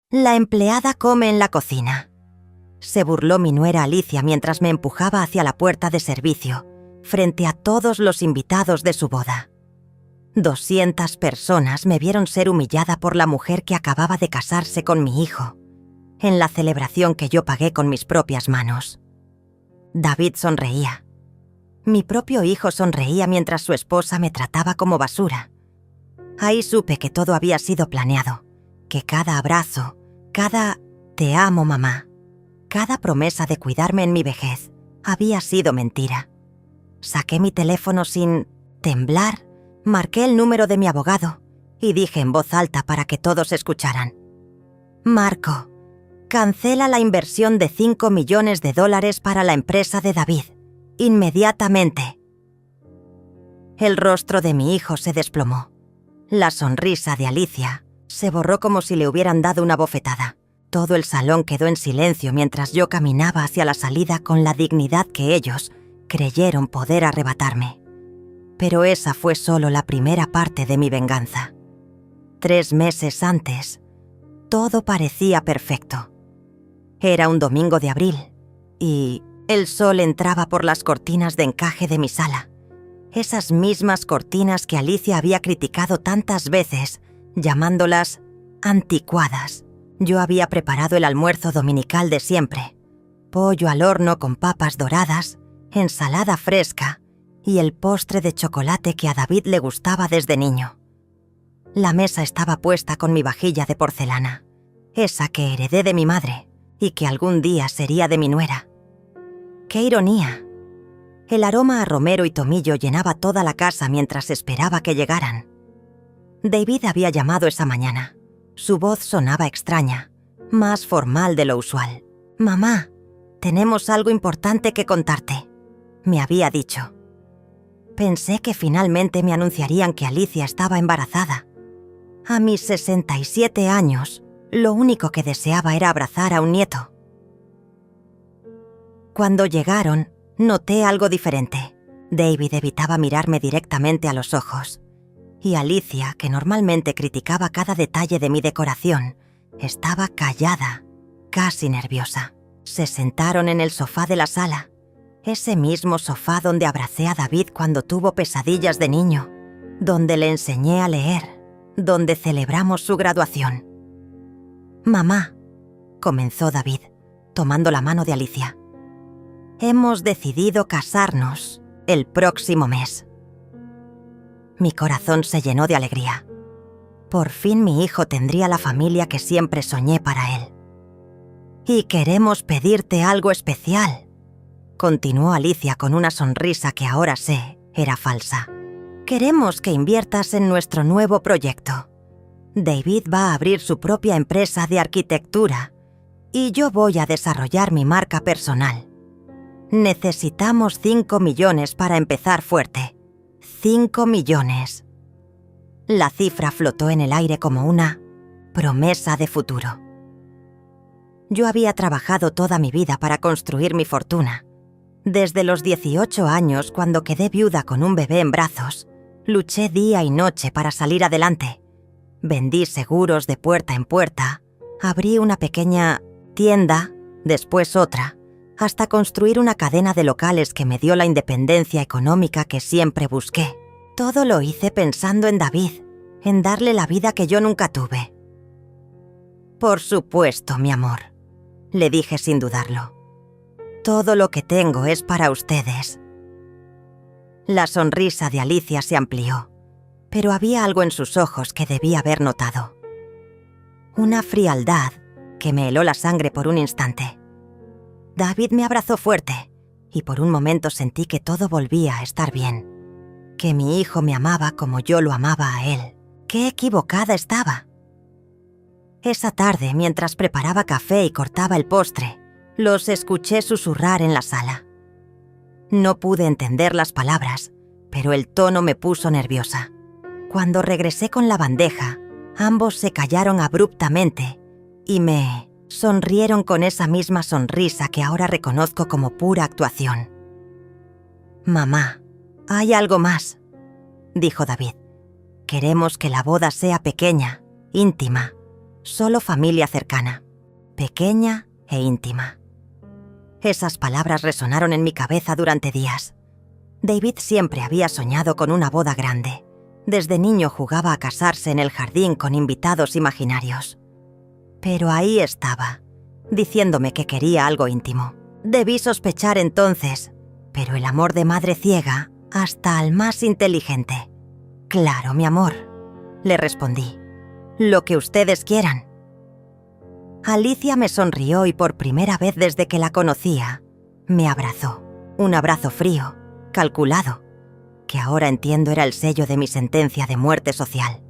La empleada come en la cocina. Se burló mi nuera Alicia mientras me empujaba hacia la puerta de servicio, frente a todos los invitados de su boda. 200 personas me vieron ser humillada por la mujer que acababa de casarse con mi hijo, en la celebración que yo pagué con mis propias manos. David sonreía. Mi propio hijo sonreía mientras su esposa me trataba como basura. Ahí supe que todo había sido planeado, que cada abrazo, cada «te amo, mamá», cada promesa de cuidarme en mi vejez había sido mentira. Saqué mi teléfono sin temblar, marqué el número de mi abogado y dije en voz alta para que todos escucharan: «Marco, cancela la inversión de $5 millones para la empresa de David, inmediatamente». El rostro de mi hijo se desplomó. La sonrisa de Alicia se borró como si le hubieran dado una bofetada. Todo el salón quedó en silencio mientras yo caminaba hacia la salida con la dignidad que ellos creyeron poder arrebatarme. Pero esa fue solo la primera parte de mi venganza. 3 meses antes, todo parecía perfecto. Era un domingo de abril y el sol entraba por las cortinas de encaje de mi sala. Esas mismas cortinas que Alicia había criticado tantas veces, llamándolas anticuadas. Yo había preparado el almuerzo dominical de siempre: pollo al horno con papas doradas, ensalada fresca y el postre de chocolate que a David le gustaba desde niño. La mesa estaba puesta con mi vajilla de porcelana, esa que heredé de mi madre y que algún día sería de mi nuera. ¡Qué ironía! El aroma a romero y tomillo llenaba toda la casa mientras esperaba que llegaran. David había llamado esa mañana. Su voz sonaba extraña, más formal de lo usual. «Mamá, tenemos algo importante que contarte», me había dicho. Pensé que finalmente me anunciarían que Alicia estaba embarazada. A mis 67 años, lo único que deseaba era abrazar a un nieto. Cuando llegaron, noté algo diferente. David evitaba mirarme directamente a los ojos. Y Alicia, que normalmente criticaba cada detalle de mi decoración, estaba callada, casi nerviosa. Se sentaron en el sofá de la sala, ese mismo sofá donde abracé a David cuando tuvo pesadillas de niño, donde le enseñé a leer, donde celebramos su graduación. «Mamá», comenzó David, tomando la mano de Alicia, «hemos decidido casarnos el próximo mes». Mi corazón se llenó de alegría. Por fin mi hijo tendría la familia que siempre soñé para él. «Y queremos pedirte algo especial», continuó Alicia con una sonrisa que ahora sé era falsa. «Queremos que inviertas en nuestro nuevo proyecto. David va a abrir su propia empresa de arquitectura y yo voy a desarrollar mi marca personal. Necesitamos 5 millones para empezar fuerte. 5 millones. La cifra flotó en el aire como una promesa de futuro. Yo había trabajado toda mi vida para construir mi fortuna. Desde los 18 años, cuando quedé viuda con un bebé en brazos, luché día y noche para salir adelante. Vendí seguros de puerta en puerta, abrí una pequeña tienda, después otra, hasta construir una cadena de locales que me dio la independencia económica que siempre busqué. Todo lo hice pensando en David, en darle la vida que yo nunca tuve. «Por supuesto, mi amor», le dije sin dudarlo. «Todo lo que tengo es para ustedes». La sonrisa de Alicia se amplió, pero había algo en sus ojos que debía haber notado. Una frialdad que me heló la sangre por un instante. David me abrazó fuerte y por un momento sentí que todo volvía a estar bien, que mi hijo me amaba como yo lo amaba a él. ¡Qué equivocada estaba! Esa tarde, mientras preparaba café y cortaba el postre, los escuché susurrar en la sala. No pude entender las palabras, pero el tono me puso nerviosa. Cuando regresé con la bandeja, ambos se callaron abruptamente y me sonrieron con esa misma sonrisa que ahora reconozco como pura actuación. «Mamá, hay algo más», dijo David. «Queremos que la boda sea pequeña, íntima, solo familia cercana, pequeña e íntima. Esas palabras resonaron en mi cabeza durante días. David siempre había soñado con una boda grande. Desde niño jugaba a casarse en el jardín con invitados imaginarios. Pero ahí estaba, diciéndome que quería algo íntimo. Debí sospechar entonces, pero el amor de madre ciega hasta al más inteligente. «Claro, mi amor», le respondí. «Lo que ustedes quieran». Alicia me sonrió y por primera vez desde que la conocía, me abrazó. Un abrazo frío, calculado, que ahora entiendo era el sello de mi sentencia de muerte social.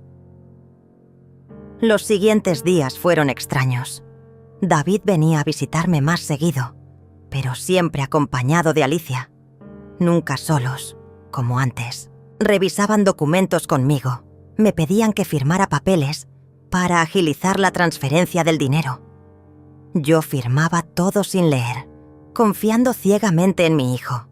Los siguientes días fueron extraños. David venía a visitarme más seguido, pero siempre acompañado de Alicia. Nunca solos, como antes. Revisaban documentos conmigo. Me pedían que firmara papeles para agilizar la transferencia del dinero. Yo firmaba todo sin leer, confiando ciegamente en mi hijo.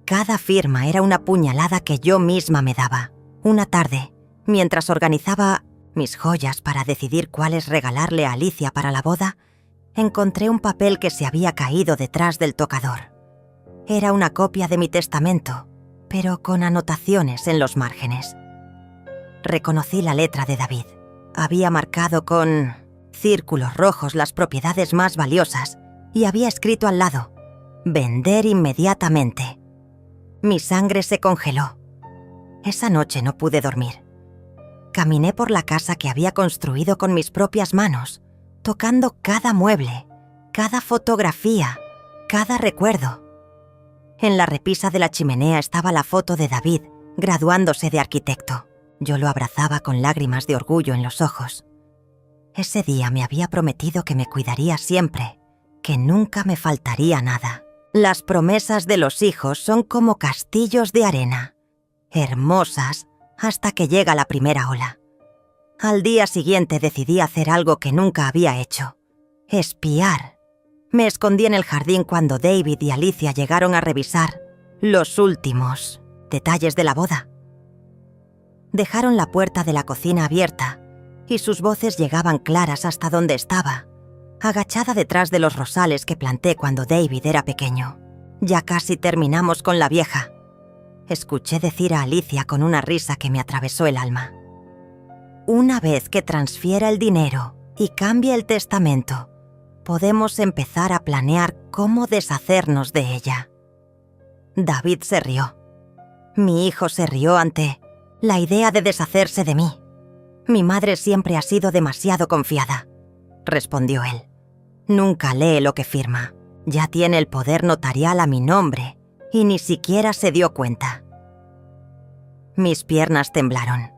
Cada firma era una puñalada que yo misma me daba. Una tarde, mientras organizaba mis joyas para decidir cuáles regalarle a Alicia para la boda, encontré un papel que se había caído detrás del tocador. Era una copia de mi testamento, pero con anotaciones en los márgenes. Reconocí la letra de David. Había marcado con círculos rojos las propiedades más valiosas y había escrito al lado: «Vender inmediatamente». Mi sangre se congeló. Esa noche no pude dormir. Caminé por la casa que había construido con mis propias manos, tocando cada mueble, cada fotografía, cada recuerdo. En la repisa de la chimenea estaba la foto de David, graduándose de arquitecto. Yo lo abrazaba con lágrimas de orgullo en los ojos. Ese día me había prometido que me cuidaría siempre, que nunca me faltaría nada. Las promesas de los hijos son como castillos de arena, hermosas hasta que llega la primera ola. Al día siguiente decidí hacer algo que nunca había hecho: espiar. Me escondí en el jardín cuando David y Alicia llegaron a revisar los últimos detalles de la boda. Dejaron la puerta de la cocina abierta y sus voces llegaban claras hasta donde estaba, agachada detrás de los rosales que planté cuando David era pequeño. «Ya casi terminamos con la vieja», escuché decir a Alicia con una risa que me atravesó el alma. «Una vez que transfiera el dinero y cambie el testamento, podemos empezar a planear cómo deshacernos de ella». David se rió. Mi hijo se rió ante la idea de deshacerse de mí. «Mi madre siempre ha sido demasiado confiada», respondió él. «Nunca lee lo que firma. Ya tiene el poder notarial a mi nombre y ni siquiera se dio cuenta». Mis piernas temblaron.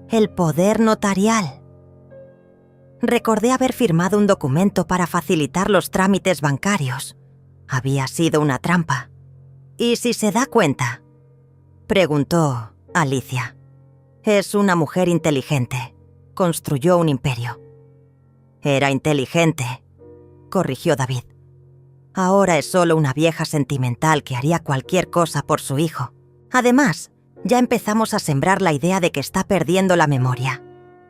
El poder notarial. Recordé haber firmado un documento para facilitar los trámites bancarios. Había sido una trampa. «¿Y si se da cuenta?», preguntó Alicia. «Es una mujer inteligente. Construyó un imperio». «Era inteligente», corrigió David. «Ahora es solo una vieja sentimental que haría cualquier cosa por su hijo. Además, ya empezamos a sembrar la idea de que está perdiendo la memoria.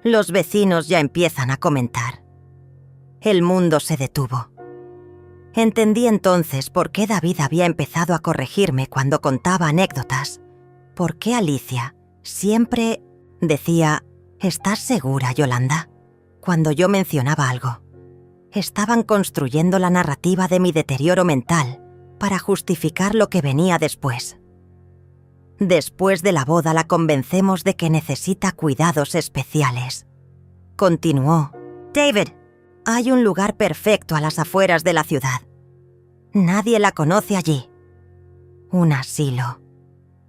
Los vecinos ya empiezan a comentar». El mundo se detuvo. Entendí entonces por qué David había empezado a corregirme cuando contaba anécdotas. Por qué Alicia siempre decía: «¿Estás segura, Yolanda?», cuando yo mencionaba algo. Estaban construyendo la narrativa de mi deterioro mental para justificar lo que venía después. Después de la boda la convencemos de que necesita cuidados especiales. Continuó: «David, hay un lugar perfecto a las afueras de la ciudad. Nadie la conoce allí. Un asilo.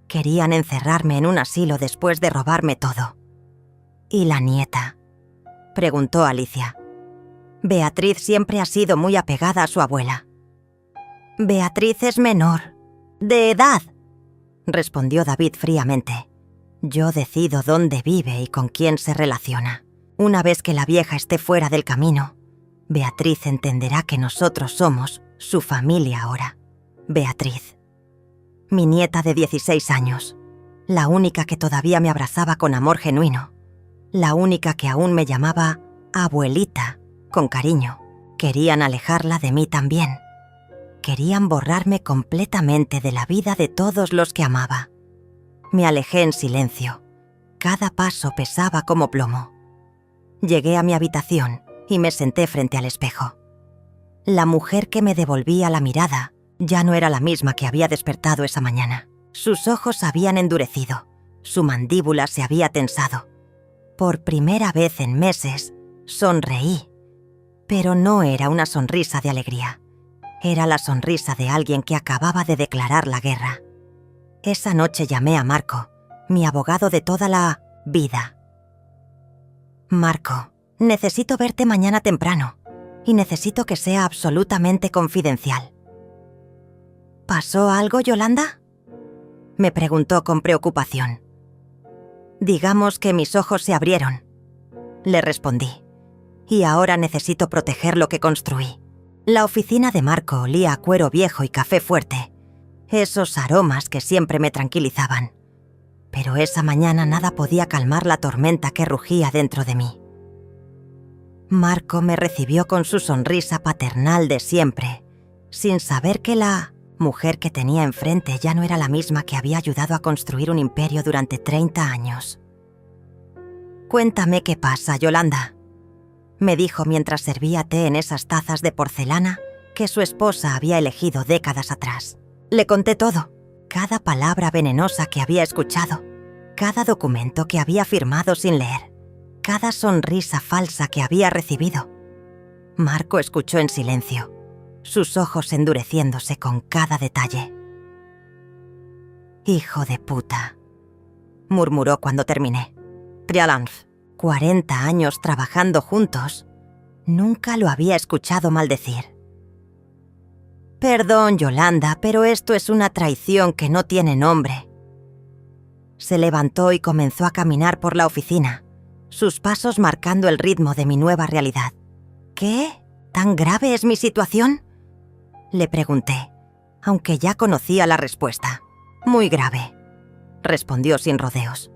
Querían encerrarme en un asilo después de robarme todo». «¿Y la nieta?», preguntó Alicia. «Beatriz siempre ha sido muy apegada a su abuela». «Beatriz es menor, de edad», respondió David fríamente. «Yo decido dónde vive y con quién se relaciona. Una vez que la vieja esté fuera del camino, Beatriz entenderá que nosotros somos su familia ahora. Beatriz, mi nieta de 16 años, la única que todavía me abrazaba con amor genuino, la única que aún me llamaba Abuelita, con cariño. Querían alejarla de mí también. Querían borrarme completamente de la vida de todos los que amaba. Me alejé en silencio. Cada paso pesaba como plomo. Llegué a mi habitación y me senté frente al espejo. La mujer que me devolvía la mirada ya no era la misma que había despertado esa mañana. Sus ojos habían endurecido, su mandíbula se había tensado. Por primera vez en meses, sonreí. Pero no era una sonrisa de alegría. Era la sonrisa de alguien que acababa de declarar la guerra. Esa noche llamé a Marco, mi abogado de toda la vida. Marco, necesito verte mañana temprano y necesito que sea absolutamente confidencial. ¿Pasó algo, Yolanda?, me preguntó con preocupación. Digamos que mis ojos se abrieron, le respondí, y ahora necesito proteger lo que construí. La oficina de Marco olía a cuero viejo y café fuerte, esos aromas que siempre me tranquilizaban. Pero esa mañana nada podía calmar la tormenta que rugía dentro de mí. Marco me recibió con su sonrisa paternal de siempre, sin saber que la mujer que tenía enfrente ya no era la misma que había ayudado a construir un imperio durante 30 años. «Cuéntame qué pasa, Yolanda», me dijo mientras servía té en esas tazas de porcelana que su esposa había elegido décadas atrás. Le conté todo, cada palabra venenosa que había escuchado, cada documento que había firmado sin leer, cada sonrisa falsa que había recibido. Marco escuchó en silencio, sus ojos endureciéndose con cada detalle. «Hijo de puta», murmuró cuando terminé. «Trialanf, 40 años trabajando juntos, nunca lo había escuchado maldecir». «Perdón, Yolanda, pero esto es una traición que no tiene nombre». Se levantó y comenzó a caminar por la oficina, sus pasos marcando el ritmo de mi nueva realidad. «¿Qué? ¿Tan grave es mi situación?», le pregunté, aunque ya conocía la respuesta. «Muy grave», respondió sin rodeos.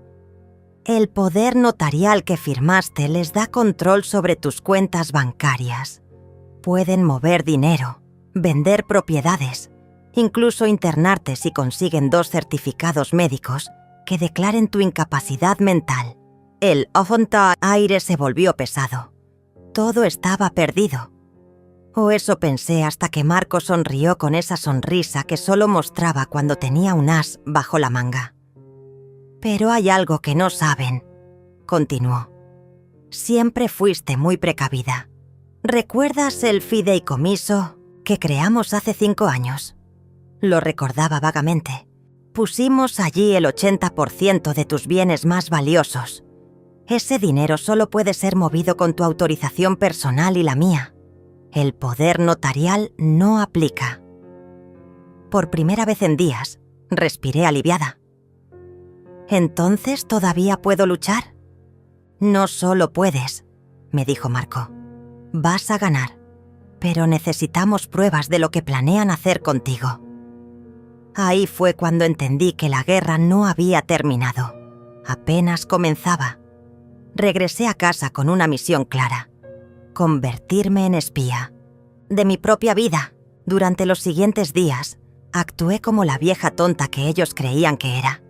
«El poder notarial que firmaste les da control sobre tus cuentas bancarias. Pueden mover dinero, vender propiedades, incluso internarte si consiguen 2 certificados médicos que declaren tu incapacidad mental». El aire se volvió pesado. Todo estaba perdido. O eso pensé hasta que Marco sonrió con esa sonrisa que solo mostraba cuando tenía un as bajo la manga. «Pero hay algo que no saben», continuó. «Siempre fuiste muy precavida. ¿Recuerdas el fideicomiso que creamos hace 5 años?» Lo recordaba vagamente. «Pusimos allí el 80% de tus bienes más valiosos. Ese dinero solo puede ser movido con tu autorización personal y la mía. El poder notarial no aplica». Por primera vez en días, respiré aliviada. «¿Entonces todavía puedo luchar?» «No solo puedes», me dijo Marco. «Vas a ganar, pero necesitamos pruebas de lo que planean hacer contigo». Ahí fue cuando entendí que la guerra no había terminado. Apenas comenzaba. Regresé a casa con una misión clara: convertirme en espía de mi propia vida. Durante los siguientes días, actué como la vieja tonta que ellos creían que era.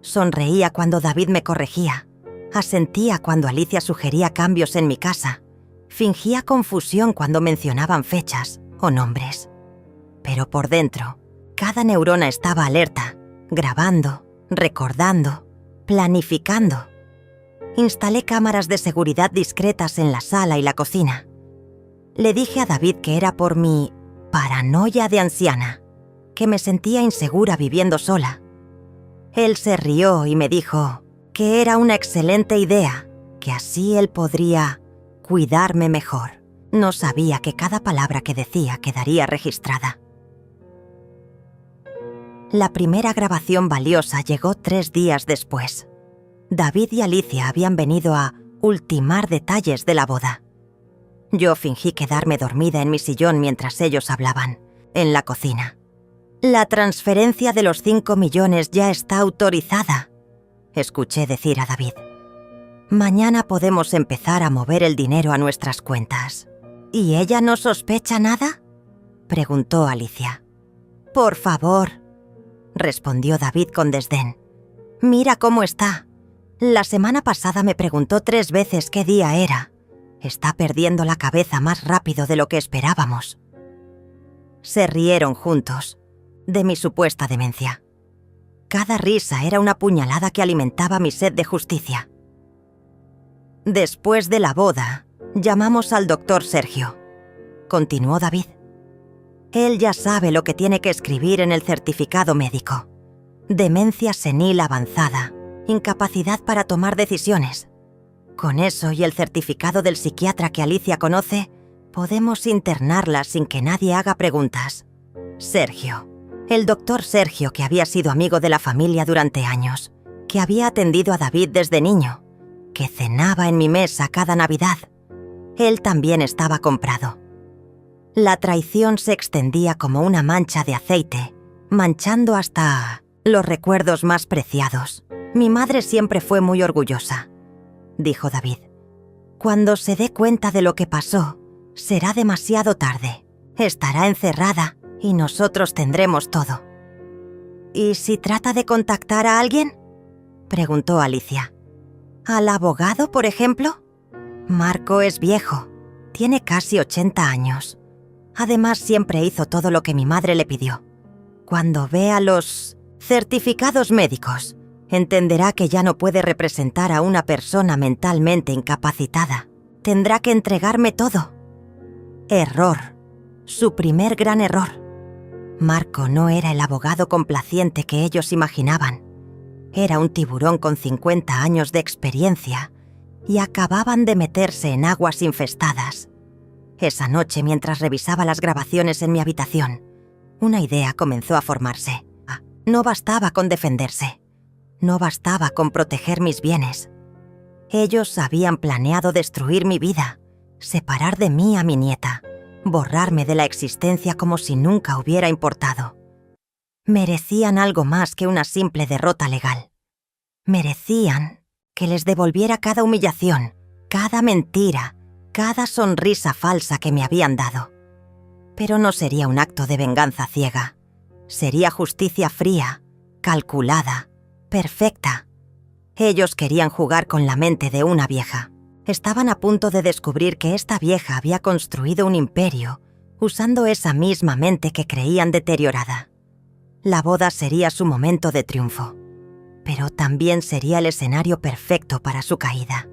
Sonreía cuando David me corregía, asentía cuando Alicia sugería cambios en mi casa, fingía confusión cuando mencionaban fechas o nombres. Pero por dentro, cada neurona estaba alerta, grabando, recordando, planificando. Instalé cámaras de seguridad discretas en la sala y la cocina. Le dije a David que era por mi paranoia de anciana, que me sentía insegura viviendo sola. Él se rió y me dijo que era una excelente idea, que así él podría cuidarme mejor. No sabía que cada palabra que decía quedaría registrada. La primera grabación valiosa llegó 3 días después. David y Alicia habían venido a ultimar detalles de la boda. Yo fingí quedarme dormida en mi sillón mientras ellos hablaban, en la cocina. «La transferencia de los 5 millones ya está autorizada», escuché decir a David. Mañana podemos empezar a mover el dinero a nuestras cuentas. ¿Y ella no sospecha nada?, preguntó Alicia. Por favor, respondió David con desdén. Mira cómo está. La semana pasada me preguntó 3 veces qué día era. Está perdiendo la cabeza más rápido de lo que esperábamos. Se rieron juntos de mi supuesta demencia. Cada risa era una puñalada que alimentaba mi sed de justicia. Después de la boda, llamamos al doctor Sergio, continuó David. Él ya sabe lo que tiene que escribir en el certificado médico. Demencia senil avanzada, incapacidad para tomar decisiones. Con eso y el certificado del psiquiatra que Alicia conoce, podemos internarla sin que nadie haga preguntas. Sergio. El doctor Sergio, que había sido amigo de la familia durante años, que había atendido a David desde niño, que cenaba en mi mesa cada Navidad. Él también estaba comprado. La traición se extendía como una mancha de aceite, manchando hasta los recuerdos más preciados. Mi madre siempre fue muy orgullosa, dijo David. Cuando se dé cuenta de lo que pasó, será demasiado tarde. Estará encerrada y nosotros tendremos todo. ¿Y si trata de contactar a alguien?, preguntó Alicia. ¿Al abogado, por ejemplo? Marco es viejo, tiene casi 80 años. Además, siempre hizo todo lo que mi madre le pidió. Cuando vea los certificados médicos, entenderá que ya no puede representar a una persona mentalmente incapacitada. Tendrá que entregarme todo. Error. Su primer gran error. Marco no era el abogado complaciente que ellos imaginaban. Era un tiburón con 50 años de experiencia y acababan de meterse en aguas infestadas. Esa noche, mientras revisaba las grabaciones en mi habitación, una idea comenzó a formarse. No bastaba con defenderse. No bastaba con proteger mis bienes. Ellos habían planeado destruir mi vida, separar de mí a mi nieta, borrarme de la existencia como si nunca hubiera importado. Merecían algo más que una simple derrota legal. Merecían que les devolviera cada humillación, cada mentira, cada sonrisa falsa que me habían dado. Pero no sería un acto de venganza ciega. Sería justicia fría, calculada, perfecta. Ellos querían jugar con la mente de una vieja. Estaban a punto de descubrir que esta vieja había construido un imperio usando esa misma mente que creían deteriorada. La boda sería su momento de triunfo, pero también sería el escenario perfecto para su caída.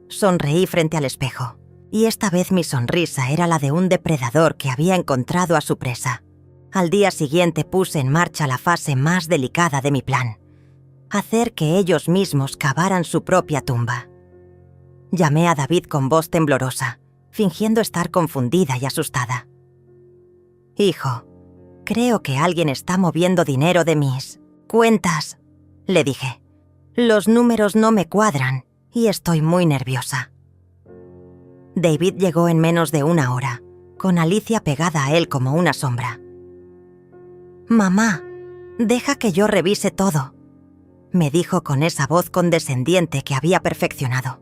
Sonreí frente al espejo, y esta vez mi sonrisa era la de un depredador que había encontrado a su presa. Al día siguiente puse en marcha la fase más delicada de mi plan: hacer que ellos mismos cavaran su propia tumba. Llamé a David con voz temblorosa, fingiendo estar confundida y asustada. «Hijo, creo que alguien está moviendo dinero de mis cuentas», le dije. «Los números no me cuadran y estoy muy nerviosa». David llegó en menos de 1 hora, con Alicia pegada a él como una sombra. «Mamá, deja que yo revise todo», me dijo con esa voz condescendiente que había perfeccionado.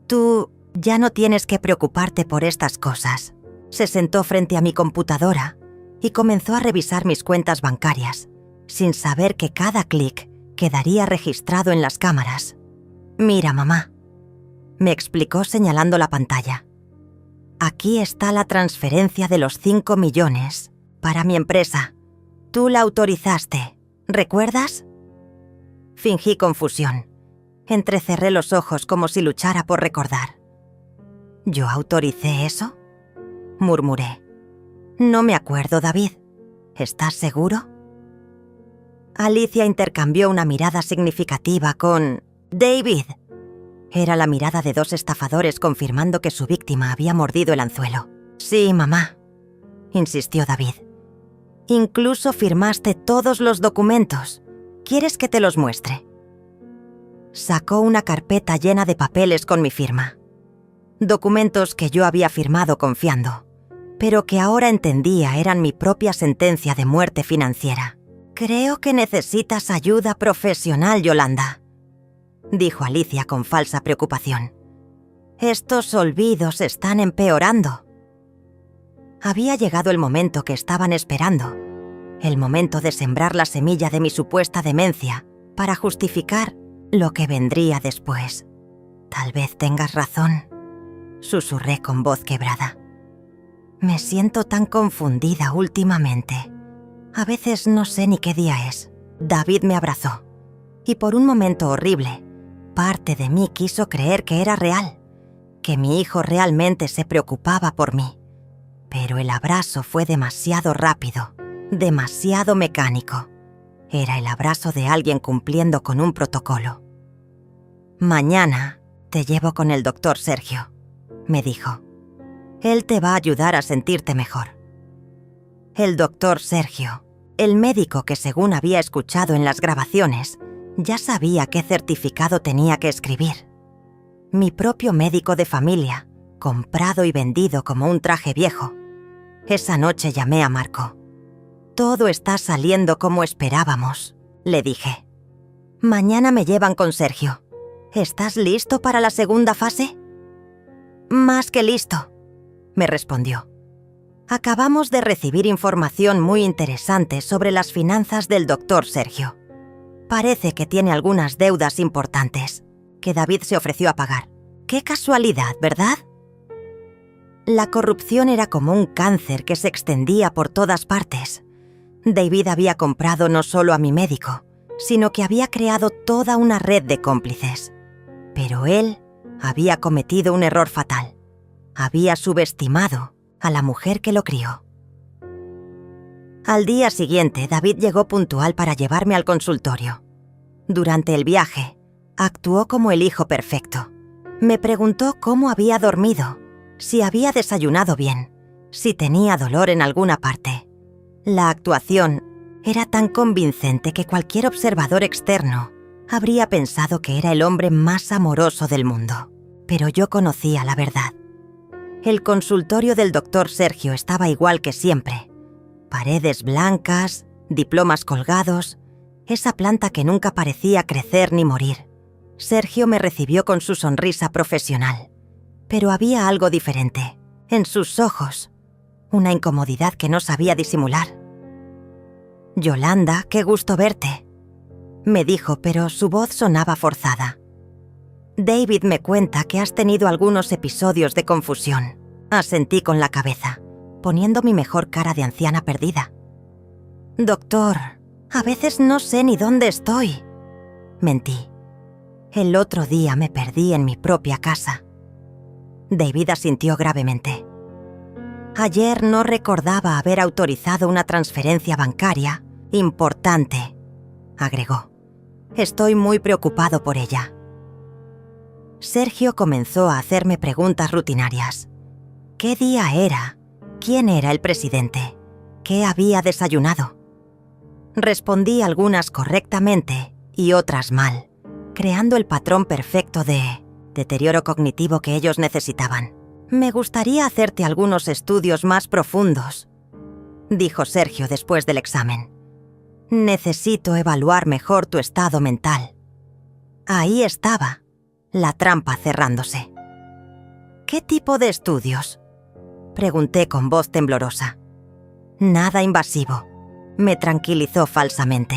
«Tú ya no tienes que preocuparte por estas cosas». Se sentó frente a mi computadora y comenzó a revisar mis cuentas bancarias, sin saber que cada clic quedaría registrado en las cámaras. «Mira, mamá», me explicó señalando la pantalla. «Aquí está la transferencia de los 5 millones para mi empresa. Tú la autorizaste, ¿recuerdas?» Fingí confusión. Entrecerré los ojos como si luchara por recordar. «¿Yo autoricé eso?», murmuré. «No me acuerdo, David. ¿Estás seguro?». Alicia intercambió una mirada significativa con «David». Era la mirada de 2 estafadores confirmando que su víctima había mordido el anzuelo. «Sí, mamá», insistió David. «Incluso firmaste todos los documentos. ¿Quieres que te los muestre?». Sacó una carpeta llena de papeles con mi firma. Documentos que yo había firmado confiando, pero que ahora entendía eran mi propia sentencia de muerte financiera. «Creo que necesitas ayuda profesional, Yolanda». dijo Alicia con falsa preocupación. «Estos olvidos están empeorando». Había llegado el momento que estaban esperando, el momento de sembrar la semilla de mi supuesta demencia para justificar lo que vendría después. «Tal vez tengas razón», susurré con voz quebrada. «Me siento tan confundida últimamente. A veces no sé ni qué día es». David me abrazó, y por un momento horrible, parte de mí quiso creer que era real, que mi hijo realmente se preocupaba por mí. Pero el abrazo fue demasiado rápido, demasiado mecánico. Era el abrazo de alguien cumpliendo con un protocolo. «Mañana te llevo con el doctor Sergio», me dijo. «Él te va a ayudar a sentirte mejor». El doctor Sergio, el médico que según había escuchado en las grabaciones, ya sabía qué certificado tenía que escribir. Mi propio médico de familia, comprado y vendido como un traje viejo. Esa noche llamé a Marco. «Todo está saliendo como esperábamos», le dije. «Mañana me llevan con Sergio. ¿Estás listo para la segunda fase?» «Más que listo», me respondió. «Acabamos de recibir información muy interesante sobre las finanzas del doctor Sergio. Parece que tiene algunas deudas importantes, que David se ofreció a pagar. Qué casualidad, ¿verdad?» La corrupción era como un cáncer que se extendía por todas partes. David había comprado no solo a mi médico, sino que había creado toda una red de cómplices. Pero él había cometido un error fatal. Había subestimado a la mujer que lo crió. Al día siguiente, David llegó puntual para llevarme al consultorio. Durante el viaje, actuó como el hijo perfecto. Me preguntó cómo había dormido, si había desayunado bien, si tenía dolor en alguna parte. La actuación era tan convincente que cualquier observador externo habría pensado que era el hombre más amoroso del mundo. Pero yo conocía la verdad. El consultorio del doctor Sergio estaba igual que siempre. Paredes blancas, diplomas colgados, esa planta que nunca parecía crecer ni morir. Sergio me recibió con su sonrisa profesional. Pero había algo diferente. En sus ojos, una incomodidad que no sabía disimular. «Yolanda, qué gusto verte», me dijo, pero su voz sonaba forzada. «David me cuenta que has tenido algunos episodios de confusión», asentí con la cabeza, poniendo mi mejor cara de anciana perdida. «Doctor, a veces no sé ni dónde estoy», mentí. «El otro día me perdí en mi propia casa». David asintió gravemente. «Ayer no recordaba haber autorizado una transferencia bancaria importante», agregó. «Estoy muy preocupado por ella». Sergio comenzó a hacerme preguntas rutinarias. ¿Qué día era? ¿Quién era el presidente? ¿Qué había desayunado? Respondí algunas correctamente y otras mal, creando el patrón perfecto de deterioro cognitivo que ellos necesitaban. «Me gustaría hacerte algunos estudios más profundos», dijo Sergio después del examen. «Necesito evaluar mejor tu estado mental». Ahí estaba, la trampa cerrándose. «¿Qué tipo de estudios?», pregunté con voz temblorosa. «Nada invasivo», me tranquilizó falsamente.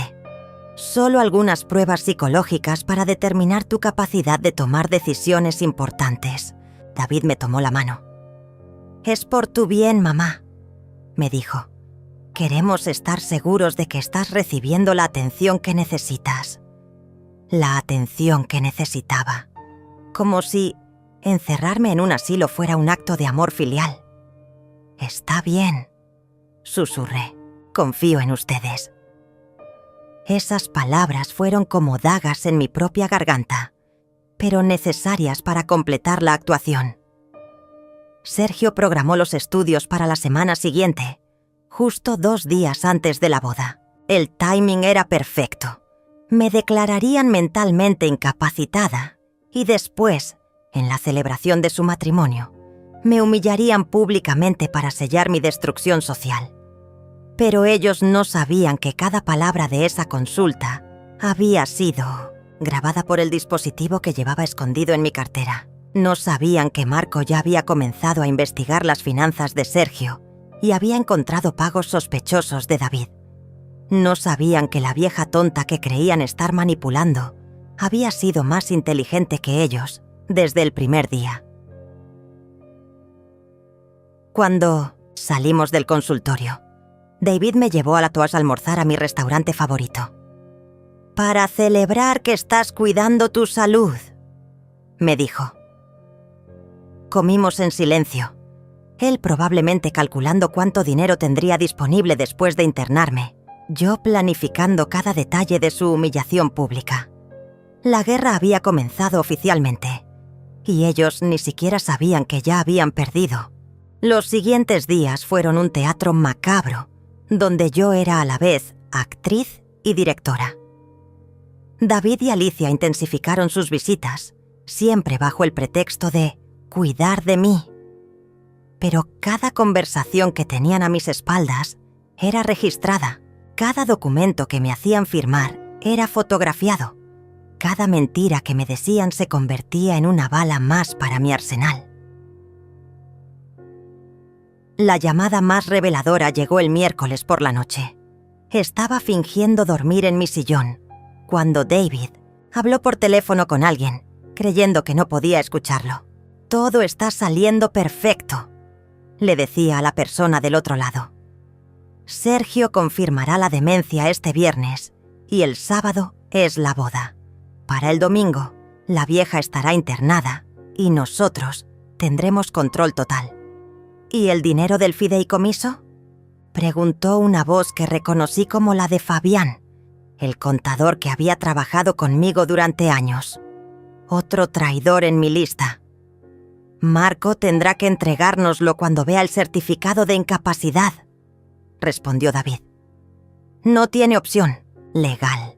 «Solo algunas pruebas psicológicas para determinar tu capacidad de tomar decisiones importantes». David me tomó la mano. «Es por tu bien, mamá», me dijo. «Queremos estar seguros de que estás recibiendo la atención que necesitas». La atención que necesitaba. Como si encerrarme en un asilo fuera un acto de amor filial. «Está bien», susurré. «Confío en ustedes». Esas palabras fueron como dagas en mi propia garganta, pero necesarias para completar la actuación. Sergio programó los estudios para la semana siguiente, justo 2 días antes de la boda. El timing era perfecto. Me declararían mentalmente incapacitada y después, en la celebración de su matrimonio, me humillarían públicamente para sellar mi destrucción social. Pero ellos no sabían que cada palabra de esa consulta había sido grabada por el dispositivo que llevaba escondido en mi cartera. No sabían que Marco ya había comenzado a investigar las finanzas de Sergio y había encontrado pagos sospechosos de David. No sabían que la vieja tonta que creían estar manipulando había sido más inteligente que ellos desde el primer día. Cuando salimos del consultorio, David me llevó a la Tours a almorzar a mi restaurante favorito. «Para celebrar que estás cuidando tu salud», me dijo. Comimos en silencio, él probablemente calculando cuánto dinero tendría disponible después de internarme, yo planificando cada detalle de su humillación pública. La guerra había comenzado oficialmente, y ellos ni siquiera sabían que ya habían perdido. Los siguientes días fueron un teatro macabro, donde yo era a la vez actriz y directora. David y Alicia intensificaron sus visitas, siempre bajo el pretexto de cuidar de mí. Pero cada conversación que tenían a mis espaldas era registrada. Cada documento que me hacían firmar era fotografiado. Cada mentira que me decían se convertía en una bala más para mi arsenal. La llamada más reveladora llegó el miércoles por la noche. Estaba fingiendo dormir en mi sillón, cuando David habló por teléfono con alguien, creyendo que no podía escucharlo. «Todo está saliendo perfecto», le decía a la persona del otro lado. «Sergio confirmará la demencia este viernes y el sábado es la boda. Para el domingo, la vieja estará internada y nosotros tendremos control total». «¿Y el dinero del fideicomiso?», preguntó una voz que reconocí como la de Fabián, el contador que había trabajado conmigo durante años. Otro traidor en mi lista. «Marco tendrá que entregárnoslo cuando vea el certificado de incapacidad», respondió David. «No tiene opción legal.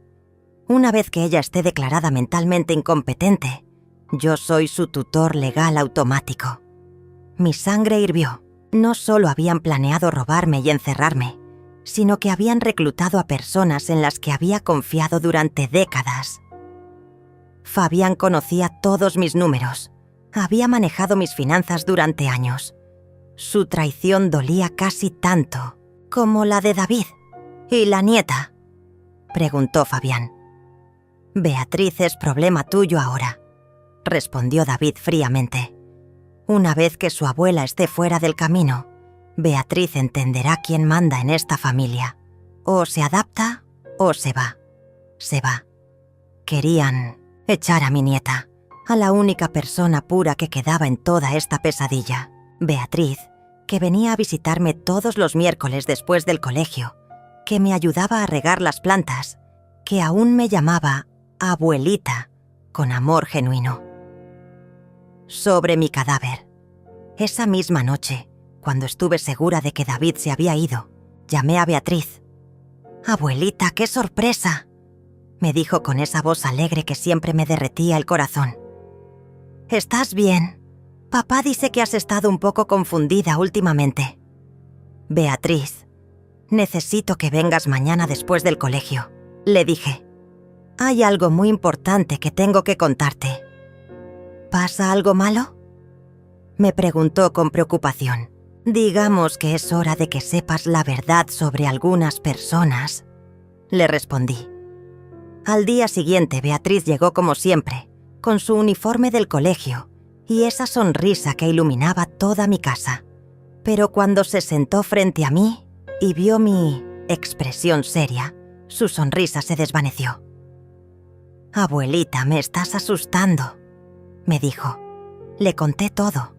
Una vez que ella esté declarada mentalmente incompetente, yo soy su tutor legal automático». Mi sangre hirvió. No solo habían planeado robarme y encerrarme, sino que habían reclutado a personas en las que había confiado durante décadas. Fabián conocía todos mis números. Había manejado mis finanzas durante años. Su traición dolía casi tanto como la de David. «¿Y la nieta?», preguntó Fabián. «Beatriz es problema tuyo ahora», respondió David fríamente. «Una vez que su abuela esté fuera del camino, Beatriz entenderá quién manda en esta familia. O se adapta o se va. Se va». Querían echar a mi nieta, a la única persona pura que quedaba en toda esta pesadilla. Beatriz, que venía a visitarme todos los miércoles después del colegio, que me ayudaba a regar las plantas, que aún me llamaba abuelita, con amor genuino. Sobre mi cadáver. Esa misma noche, cuando estuve segura de que David se había ido, llamé a Beatriz. «Abuelita, qué sorpresa», me dijo con esa voz alegre que siempre me derretía el corazón. «¿Estás bien? Papá dice que has estado un poco confundida últimamente». «Beatriz, necesito que vengas mañana después del colegio», le dije. «Hay algo muy importante que tengo que contarte». «¿Pasa algo malo?», me preguntó con preocupación. «Digamos que es hora de que sepas la verdad sobre algunas personas», le respondí. Al día siguiente, Beatriz llegó como siempre, con su uniforme del colegio y esa sonrisa que iluminaba toda mi casa. Pero cuando se sentó frente a mí y vio mi expresión seria, su sonrisa se desvaneció. «Abuelita, me estás asustando», me dijo. Le conté todo,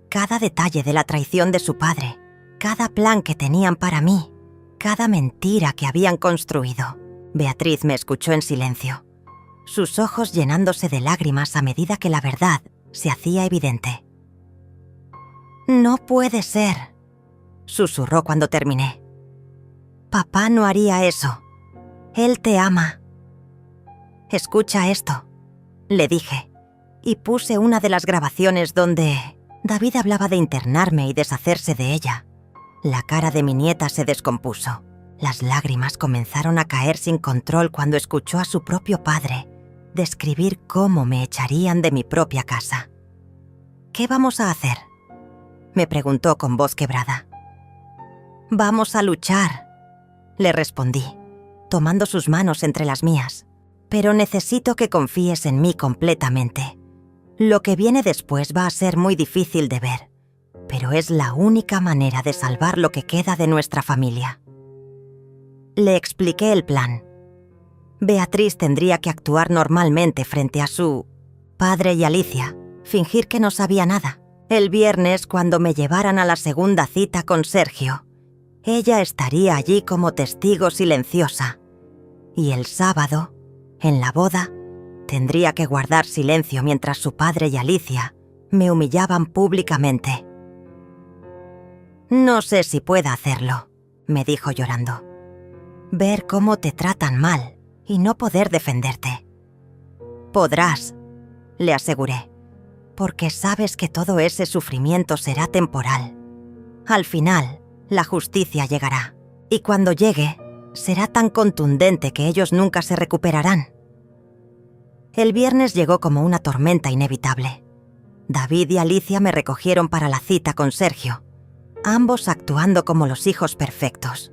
cada detalle de la traición de su padre, cada plan que tenían para mí, cada mentira que habían construido. Beatriz me escuchó en silencio, sus ojos llenándose de lágrimas a medida que la verdad se hacía evidente. «No puede ser», susurró cuando terminé. «Papá no haría eso. Él te ama». «Escucha esto», le dije, y puse una de las grabaciones donde David hablaba de internarme y deshacerse de ella. La cara de mi nieta se descompuso. Las lágrimas comenzaron a caer sin control cuando escuchó a su propio padre describir cómo me echarían de mi propia casa. «¿Qué vamos a hacer?», me preguntó con voz quebrada. «Vamos a luchar», le respondí, tomando sus manos entre las mías. «Pero necesito que confíes en mí completamente. Lo que viene después va a ser muy difícil de ver, pero es la única manera de salvar lo que queda de nuestra familia». Le expliqué el plan. Beatriz tendría que actuar normalmente frente a su padre y Alicia, fingir que no sabía nada. El viernes, cuando me llevaran a la segunda cita con Sergio, ella estaría allí como testigo silenciosa. Y el sábado, en la boda, tendría que guardar silencio mientras su padre y Alicia me humillaban públicamente. «No sé si pueda hacerlo», me dijo llorando. «Ver cómo te tratan mal y no poder defenderte». «Podrás», le aseguré, «porque sabes que todo ese sufrimiento será temporal. Al final, la justicia llegará, y cuando llegue, será tan contundente que ellos nunca se recuperarán». El viernes llegó como una tormenta inevitable. David y Alicia me recogieron para la cita con Sergio, ambos actuando como los hijos perfectos.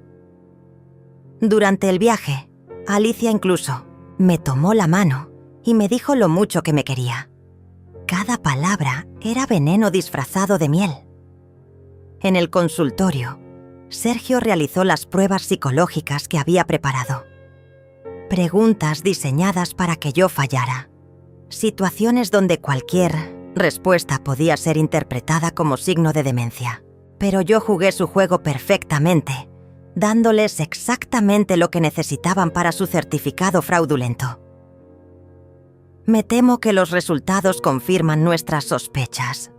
Durante el viaje, Alicia incluso me tomó la mano y me dijo lo mucho que me quería. Cada palabra era veneno disfrazado de miel. En el consultorio, Sergio realizó las pruebas psicológicas que había preparado. Preguntas diseñadas para que yo fallara. Situaciones donde cualquier respuesta podía ser interpretada como signo de demencia. Pero yo jugué su juego perfectamente, dándoles exactamente lo que necesitaban para su certificado fraudulento. «Me temo que los resultados confirman nuestras sospechas»,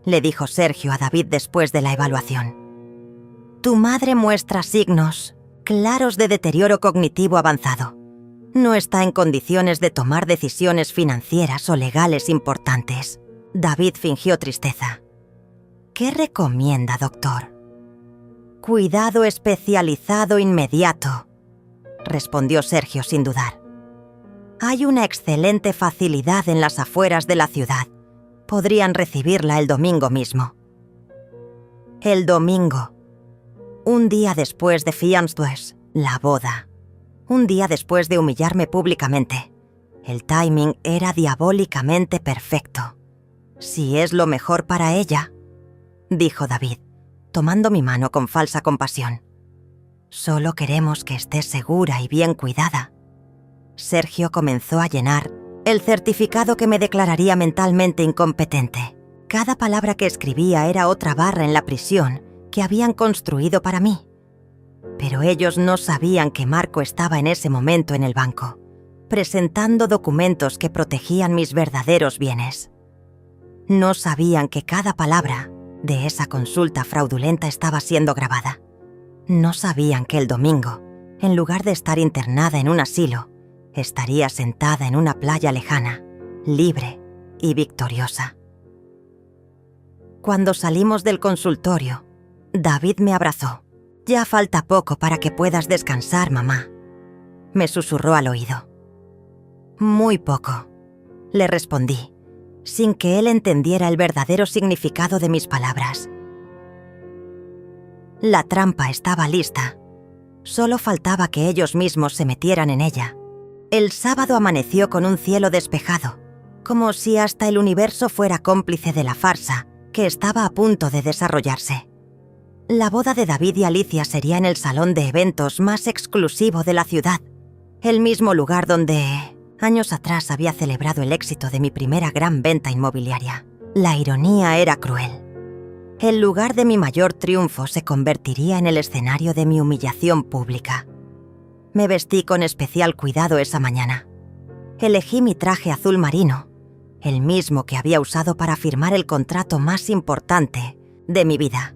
le dijo Sergio a David después de la evaluación. «Tu madre muestra signos claros de deterioro cognitivo avanzado. No está en condiciones de tomar decisiones financieras o legales importantes». David fingió tristeza. «¿Qué recomienda, doctor?» «Cuidado especializado inmediato», respondió Sergio sin dudar. «Hay una excelente facilidad en las afueras de la ciudad. Podrían recibirla el domingo mismo». El domingo. Un día después de Fiançailles, la boda. Un día después de humillarme públicamente. El timing era diabólicamente perfecto. «Si es lo mejor para ella», dijo David, tomando mi mano con falsa compasión. «Solo queremos que estés segura y bien cuidada». Sergio comenzó a llenar el certificado que me declararía mentalmente incompetente. Cada palabra que escribía era otra barra en la prisión que habían construido para mí. Pero ellos no sabían que Marco estaba en ese momento en el banco, presentando documentos que protegían mis verdaderos bienes. No sabían que cada palabra de esa consulta fraudulenta estaba siendo grabada. No sabían que el domingo, en lugar de estar internada en un asilo, estaría sentada en una playa lejana, libre y victoriosa. Cuando salimos del consultorio, David me abrazó. «Ya falta poco para que puedas descansar, mamá», me susurró al oído. «Muy poco», le respondí, sin que él entendiera el verdadero significado de mis palabras. La trampa estaba lista. Solo faltaba que ellos mismos se metieran en ella. El sábado amaneció con un cielo despejado, como si hasta el universo fuera cómplice de la farsa que estaba a punto de desarrollarse. La boda de David y Alicia sería en el salón de eventos más exclusivo de la ciudad, el mismo lugar donde años atrás había celebrado el éxito de mi primera gran venta inmobiliaria. La ironía era cruel. El lugar de mi mayor triunfo se convertiría en el escenario de mi humillación pública. Me vestí con especial cuidado esa mañana. Elegí mi traje azul marino, el mismo que había usado para firmar el contrato más importante de mi vida.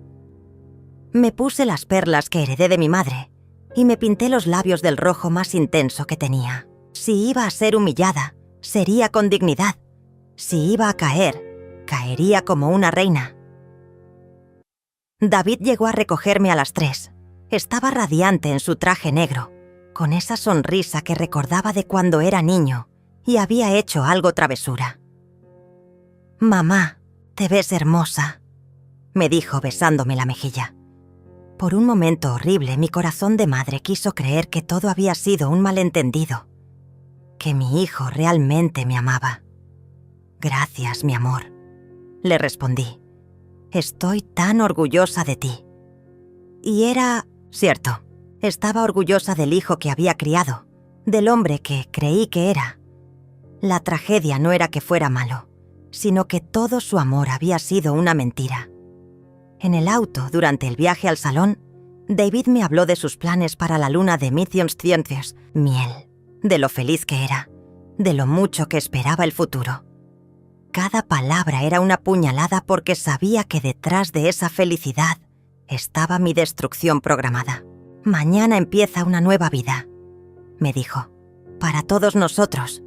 Me puse las perlas que heredé de mi madre y me pinté los labios del rojo más intenso que tenía. Si iba a ser humillada, sería con dignidad. Si iba a caer, caería como una reina. David llegó a recogerme a las 3. Estaba radiante en su traje negro, con esa sonrisa que recordaba de cuando era niño y había hecho algo travesura. «Mamá, te ves hermosa», me dijo besándome la mejilla. Por un momento horrible, mi corazón de madre quiso creer que todo había sido un malentendido, que mi hijo realmente me amaba. «Gracias, mi amor», le respondí. «Estoy tan orgullosa de ti». Y era cierto, estaba orgullosa del hijo que había criado, del hombre que creí que era. La tragedia no era que fuera malo, sino que todo su amor había sido una mentira. En el auto, durante el viaje al salón, David me habló de sus planes para la luna de Miesiąc, miel, de lo feliz que era, de lo mucho que esperaba el futuro. Cada palabra era una puñalada porque sabía que detrás de esa felicidad estaba mi destrucción programada. «Mañana empieza una nueva vida», me dijo, «para todos nosotros».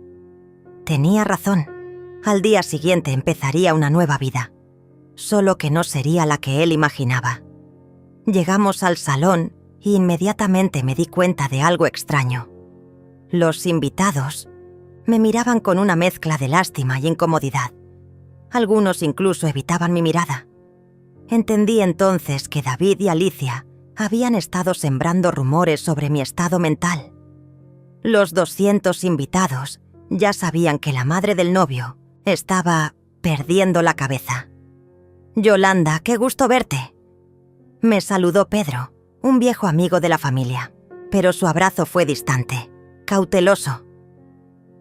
Tenía razón. Al día siguiente empezaría una nueva vida, solo que no sería la que él imaginaba. Llegamos al salón y inmediatamente me di cuenta de algo extraño. Los invitados me miraban con una mezcla de lástima y incomodidad. Algunos incluso evitaban mi mirada. Entendí entonces que David y Alicia habían estado sembrando rumores sobre mi estado mental. Los 200 invitados ya sabían que la madre del novio estaba perdiendo la cabeza. «Yolanda, qué gusto verte», me saludó Pedro, un viejo amigo de la familia, pero su abrazo fue distante, cauteloso.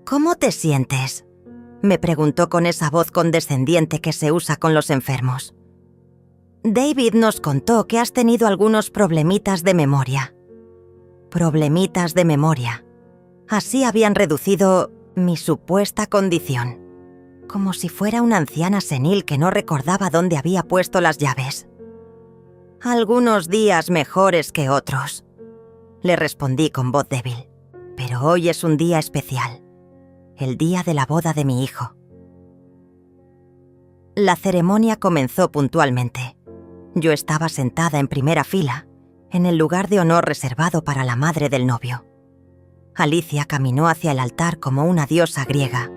«¿Cómo te sientes?», me preguntó con esa voz condescendiente que se usa con los enfermos. «David nos contó que has tenido algunos problemitas de memoria». Problemitas de memoria. Así habían reducido mi supuesta condición, como si fuera una anciana senil que no recordaba dónde había puesto las llaves. «Algunos días mejores que otros», le respondí con voz débil. «Pero hoy es un día especial, el día de la boda de mi hijo». La ceremonia comenzó puntualmente. Yo estaba sentada en primera fila, en el lugar de honor reservado para la madre del novio. Alicia caminó hacia el altar como una diosa griega,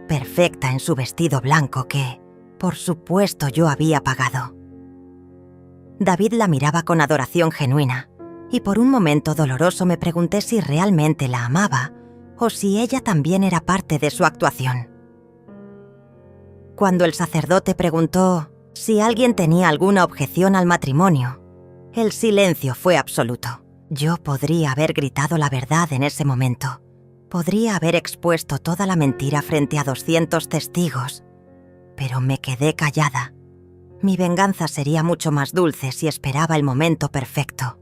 perfecta en su vestido blanco que, por supuesto, yo había pagado. David la miraba con adoración genuina, y por un momento doloroso me pregunté si realmente la amaba o si ella también era parte de su actuación. Cuando el sacerdote preguntó si alguien tenía alguna objeción al matrimonio, el silencio fue absoluto. Yo podría haber gritado la verdad en ese momento. Podría haber expuesto toda la mentira frente a 200 testigos, pero me quedé callada. Mi venganza sería mucho más dulce si esperaba el momento perfecto.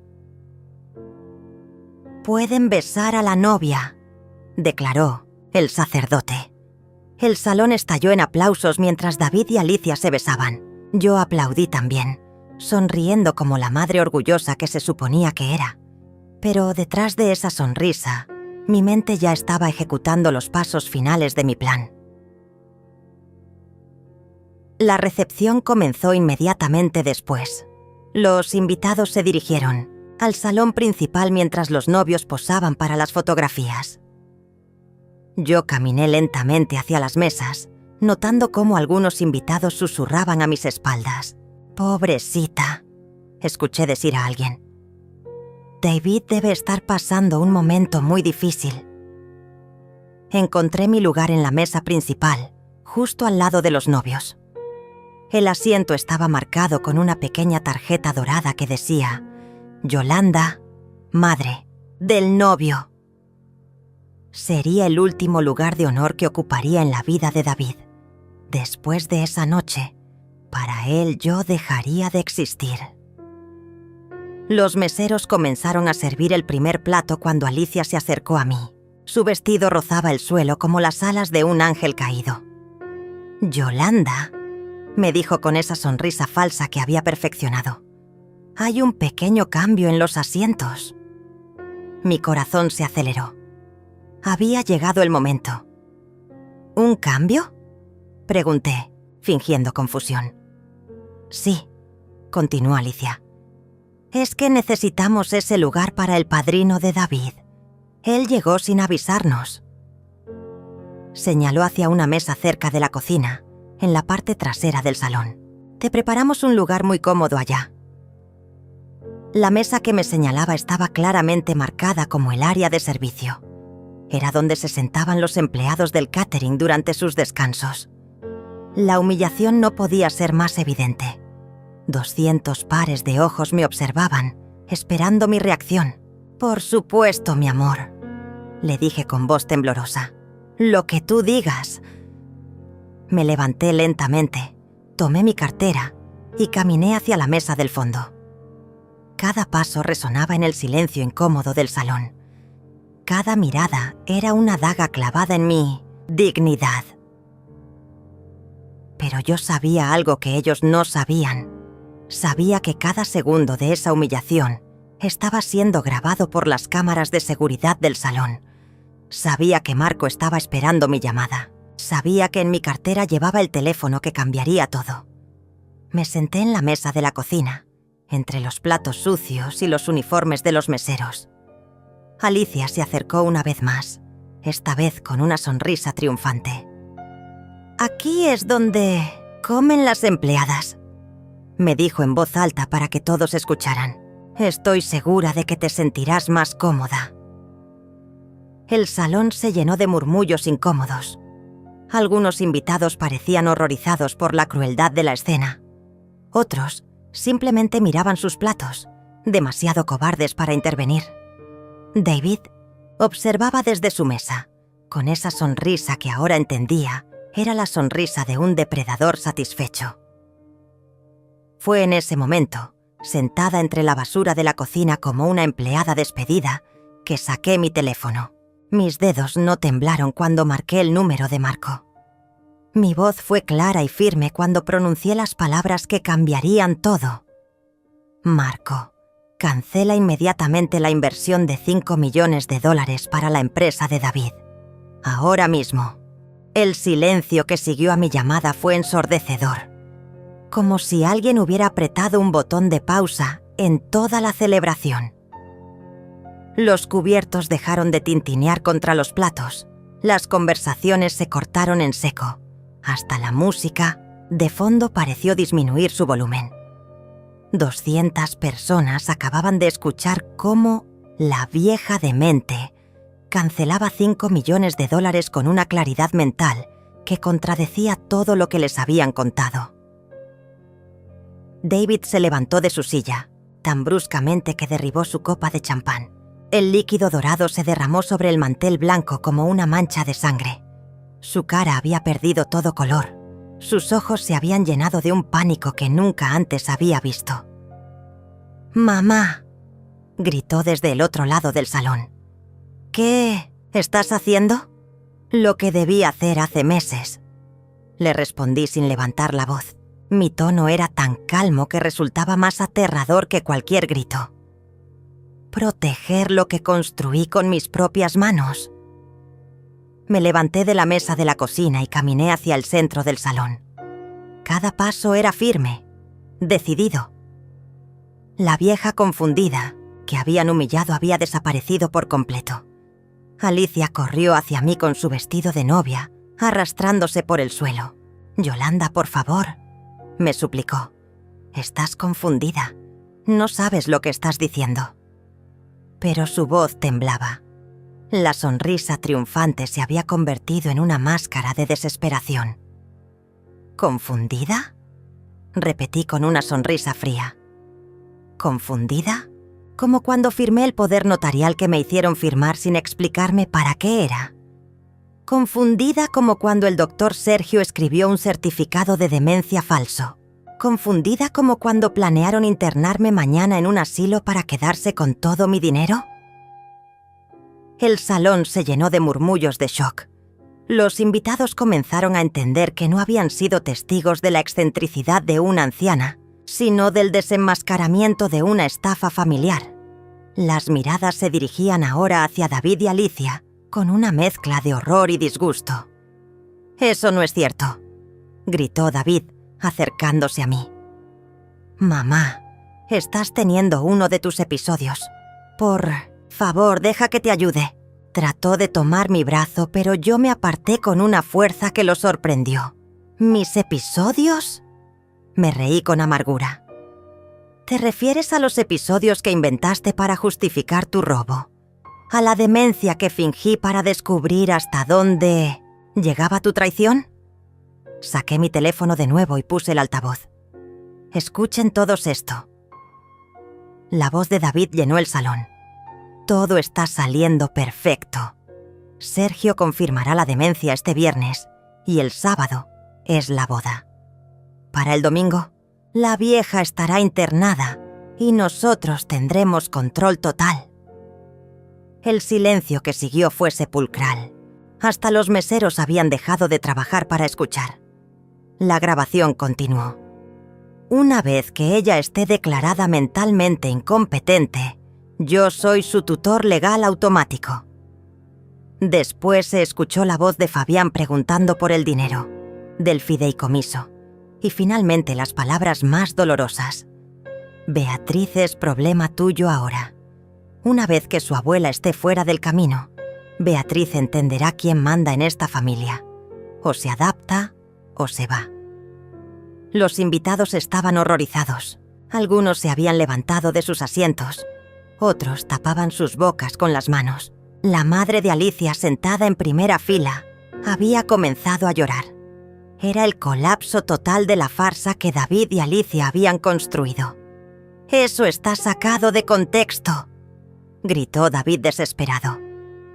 «Pueden besar a la novia», declaró el sacerdote. El salón estalló en aplausos mientras David y Alicia se besaban. Yo aplaudí también, sonriendo como la madre orgullosa que se suponía que era. Pero detrás de esa sonrisa, mi mente ya estaba ejecutando los pasos finales de mi plan. La recepción comenzó inmediatamente después. Los invitados se dirigieron al salón principal mientras los novios posaban para las fotografías. Yo caminé lentamente hacia las mesas, notando cómo algunos invitados susurraban a mis espaldas. «Pobrecita», escuché decir a alguien. «David debe estar pasando un momento muy difícil». Encontré mi lugar en la mesa principal, justo al lado de los novios. El asiento estaba marcado con una pequeña tarjeta dorada que decía: «Yolanda, madre del novio». Sería el último lugar de honor que ocuparía en la vida de David. Después de esa noche, para él yo dejaría de existir. Los meseros comenzaron a servir el primer plato cuando Alicia se acercó a mí. Su vestido rozaba el suelo como las alas de un ángel caído. «Yolanda», me dijo con esa sonrisa falsa que había perfeccionado. «Hay un pequeño cambio en los asientos». Mi corazón se aceleró. Había llegado el momento. «¿Un cambio?», pregunté, fingiendo confusión. «Sí», continuó Alicia. «Es que necesitamos ese lugar para el padrino de David. Él llegó sin avisarnos». Señaló hacia una mesa cerca de la cocina, en la parte trasera del salón. Te preparamos un lugar muy cómodo allá. La mesa que me señalaba estaba claramente marcada como el área de servicio. Era donde se sentaban los empleados del catering durante sus descansos. La humillación no podía ser más evidente. 200 pares de ojos me observaban, esperando mi reacción. «Por supuesto, mi amor», le dije con voz temblorosa. «Lo que tú digas». Me levanté lentamente, tomé mi cartera y caminé hacia la mesa del fondo. Cada paso resonaba en el silencio incómodo del salón. Cada mirada era una daga clavada en mi dignidad. Pero yo sabía algo que ellos no sabían. Sabía que cada segundo de esa humillación estaba siendo grabado por las cámaras de seguridad del salón. Sabía que Marco estaba esperando mi llamada. Sabía que en mi cartera llevaba el teléfono que cambiaría todo. Me senté en la mesa de la cocina, entre los platos sucios y los uniformes de los meseros. Alicia se acercó una vez más, esta vez con una sonrisa triunfante. «Aquí es donde comen las empleadas», me dijo en voz alta para que todos escucharan. «Estoy segura de que te sentirás más cómoda». El salón se llenó de murmullos incómodos. Algunos invitados parecían horrorizados por la crueldad de la escena. Otros simplemente miraban sus platos, demasiado cobardes para intervenir. David observaba desde su mesa, con esa sonrisa que ahora entendía era la sonrisa de un depredador satisfecho. Fue en ese momento, sentada entre la basura de la cocina como una empleada despedida, que saqué mi teléfono. Mis dedos no temblaron cuando marqué el número de Marco. Mi voz fue clara y firme cuando pronuncié las palabras que cambiarían todo. «Marco, cancela inmediatamente la inversión de $5 millones para la empresa de David. Ahora mismo». El silencio que siguió a mi llamada fue ensordecedor, como si alguien hubiera apretado un botón de pausa en toda la celebración. Los cubiertos dejaron de tintinear contra los platos, las conversaciones se cortaron en seco, hasta la música de fondo pareció disminuir su volumen. 200 personas acababan de escuchar cómo la vieja demente cancelaba $5 millones con una claridad mental que contradecía todo lo que les habían contado. David se levantó de su silla, tan bruscamente que derribó su copa de champán. El líquido dorado se derramó sobre el mantel blanco como una mancha de sangre. Su cara había perdido todo color. Sus ojos se habían llenado de un pánico que nunca antes había visto. «Mamá», gritó desde el otro lado del salón. «¿Qué estás haciendo?» «Lo que debí hacer hace meses», le respondí sin levantar la voz. Mi tono era tan calmo que resultaba más aterrador que cualquier grito. «Proteger lo que construí con mis propias manos». Me levanté de la mesa de la cocina y caminé hacia el centro del salón. Cada paso era firme, decidido. La vieja confundida, que habían humillado, había desaparecido por completo. Alicia corrió hacia mí con su vestido de novia, arrastrándose por el suelo. «Yolanda, por favor», me suplicó. «Estás confundida. No sabes lo que estás diciendo». Pero su voz temblaba. La sonrisa triunfante se había convertido en una máscara de desesperación. «¿Confundida?», repetí con una sonrisa fría. «¿Confundida?», como cuando firmé el poder notarial que me hicieron firmar sin explicarme para qué era. Confundida como cuando el doctor Sergio escribió un certificado de demencia falso. Confundida como cuando planearon internarme mañana en un asilo para quedarse con todo mi dinero. El salón se llenó de murmullos de shock. Los invitados comenzaron a entender que no habían sido testigos de la excentricidad de una anciana, sino del desenmascaramiento de una estafa familiar. Las miradas se dirigían ahora hacia David y Alicia, con una mezcla de horror y disgusto. «Eso no es cierto», gritó David, acercándose a mí. «Mamá, estás teniendo uno de tus episodios. Por favor, deja que te ayude». Trató de tomar mi brazo, pero yo me aparté con una fuerza que lo sorprendió. ¿Mis episodios? Me reí con amargura. ¿Te refieres a los episodios que inventaste para justificar tu robo? ¿A la demencia que fingí para descubrir hasta dónde llegaba tu traición? Saqué mi teléfono de nuevo y puse el altavoz. Escuchen todos esto. La voz de David llenó el salón. Todo está saliendo perfecto. Sergio confirmará la demencia este viernes y el sábado es la boda. Para el domingo, la vieja estará internada y nosotros tendremos control total. El silencio que siguió fue sepulcral. Hasta los meseros habían dejado de trabajar para escuchar. La grabación continuó. Una vez que ella esté declarada mentalmente incompetente, yo soy su tutor legal automático. Después se escuchó la voz de Fabián preguntando por el dinero, del fideicomiso, y finalmente las palabras más dolorosas. Beatriz es problema tuyo ahora. Una vez que su abuela esté fuera del camino, Beatriz entenderá quién manda en esta familia. O se adapta o se va. Los invitados estaban horrorizados. Algunos se habían levantado de sus asientos. Otros tapaban sus bocas con las manos. La madre de Alicia, sentada en primera fila, había comenzado a llorar. Era el colapso total de la farsa que David y Alicia habían construido. «Eso está sacado de contexto», gritó David desesperado.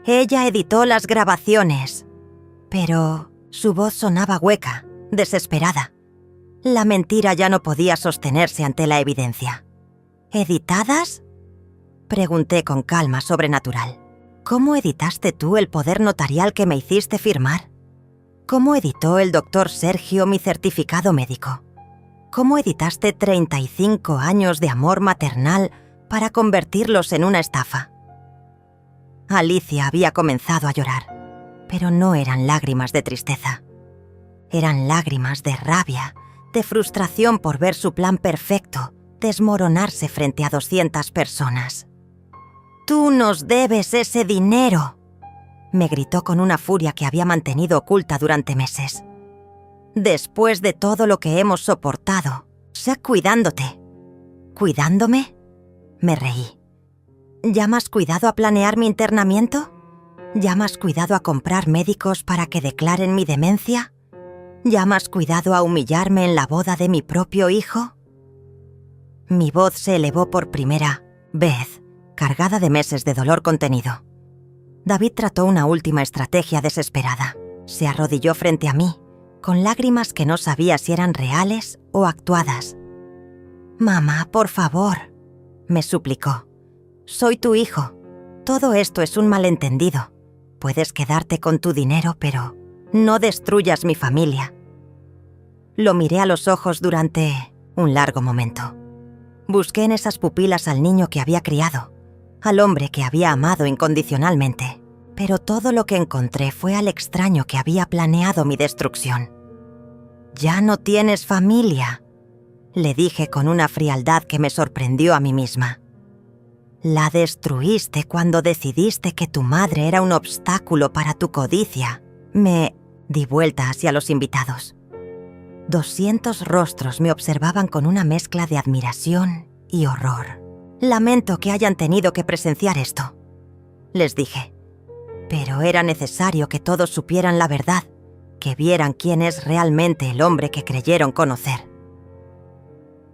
«Ella editó las grabaciones». Pero su voz sonaba hueca, desesperada. La mentira ya no podía sostenerse ante la evidencia. «¿Editadas?», pregunté con calma sobrenatural. «¿Cómo editaste tú el poder notarial que me hiciste firmar? ¿Cómo editó el doctor Sergio mi certificado médico? ¿Cómo editaste 35 años de amor maternal para convertirlos en una estafa?» Alicia había comenzado a llorar, pero no eran lágrimas de tristeza. Eran lágrimas de rabia, de frustración por ver su plan perfecto desmoronarse frente a 200 personas. «Tú nos debes ese dinero», me gritó con una furia que había mantenido oculta durante meses. «Después de todo lo que hemos soportado, sé cuidándote». «¿Cuidándome?», me reí. ¿Llamas cuidado a planear mi internamiento? ¿Llamas cuidado a comprar médicos para que declaren mi demencia? ¿Llamas cuidado a humillarme en la boda de mi propio hijo? Mi voz se elevó por primera vez, cargada de meses de dolor contenido. David trató una última estrategia desesperada. Se arrodilló frente a mí, con lágrimas que no sabía si eran reales o actuadas. «Mamá, por favor», me suplicó. «Soy tu hijo. Todo esto es un malentendido. Puedes quedarte con tu dinero, pero no destruyas mi familia». Lo miré a los ojos durante un largo momento. Busqué en esas pupilas al niño que había criado, al hombre que había amado incondicionalmente, pero todo lo que encontré fue al extraño que había planeado mi destrucción. «Ya no tienes familia», le dije con una frialdad que me sorprendió a mí misma. «La destruiste cuando decidiste que tu madre era un obstáculo para tu codicia». Me di vuelta hacia los invitados. 200 rostros me observaban con una mezcla de admiración y horror. «Lamento que hayan tenido que presenciar esto», les dije. «Pero era necesario que todos supieran la verdad, que vieran quién es realmente el hombre que creyeron conocer».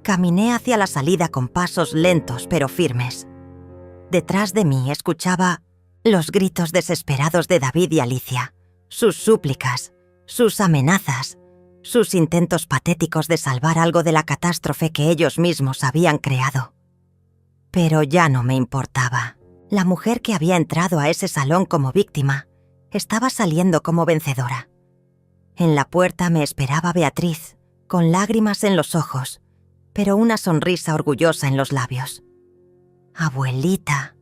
Caminé hacia la salida con pasos lentos pero firmes. Detrás de mí escuchaba los gritos desesperados de David y Alicia, sus súplicas, sus amenazas, sus intentos patéticos de salvar algo de la catástrofe que ellos mismos habían creado. Pero ya no me importaba. La mujer que había entrado a ese salón como víctima estaba saliendo como vencedora. En la puerta me esperaba Beatriz, con lágrimas en los ojos, pero una sonrisa orgullosa en los labios. «Abuelita»,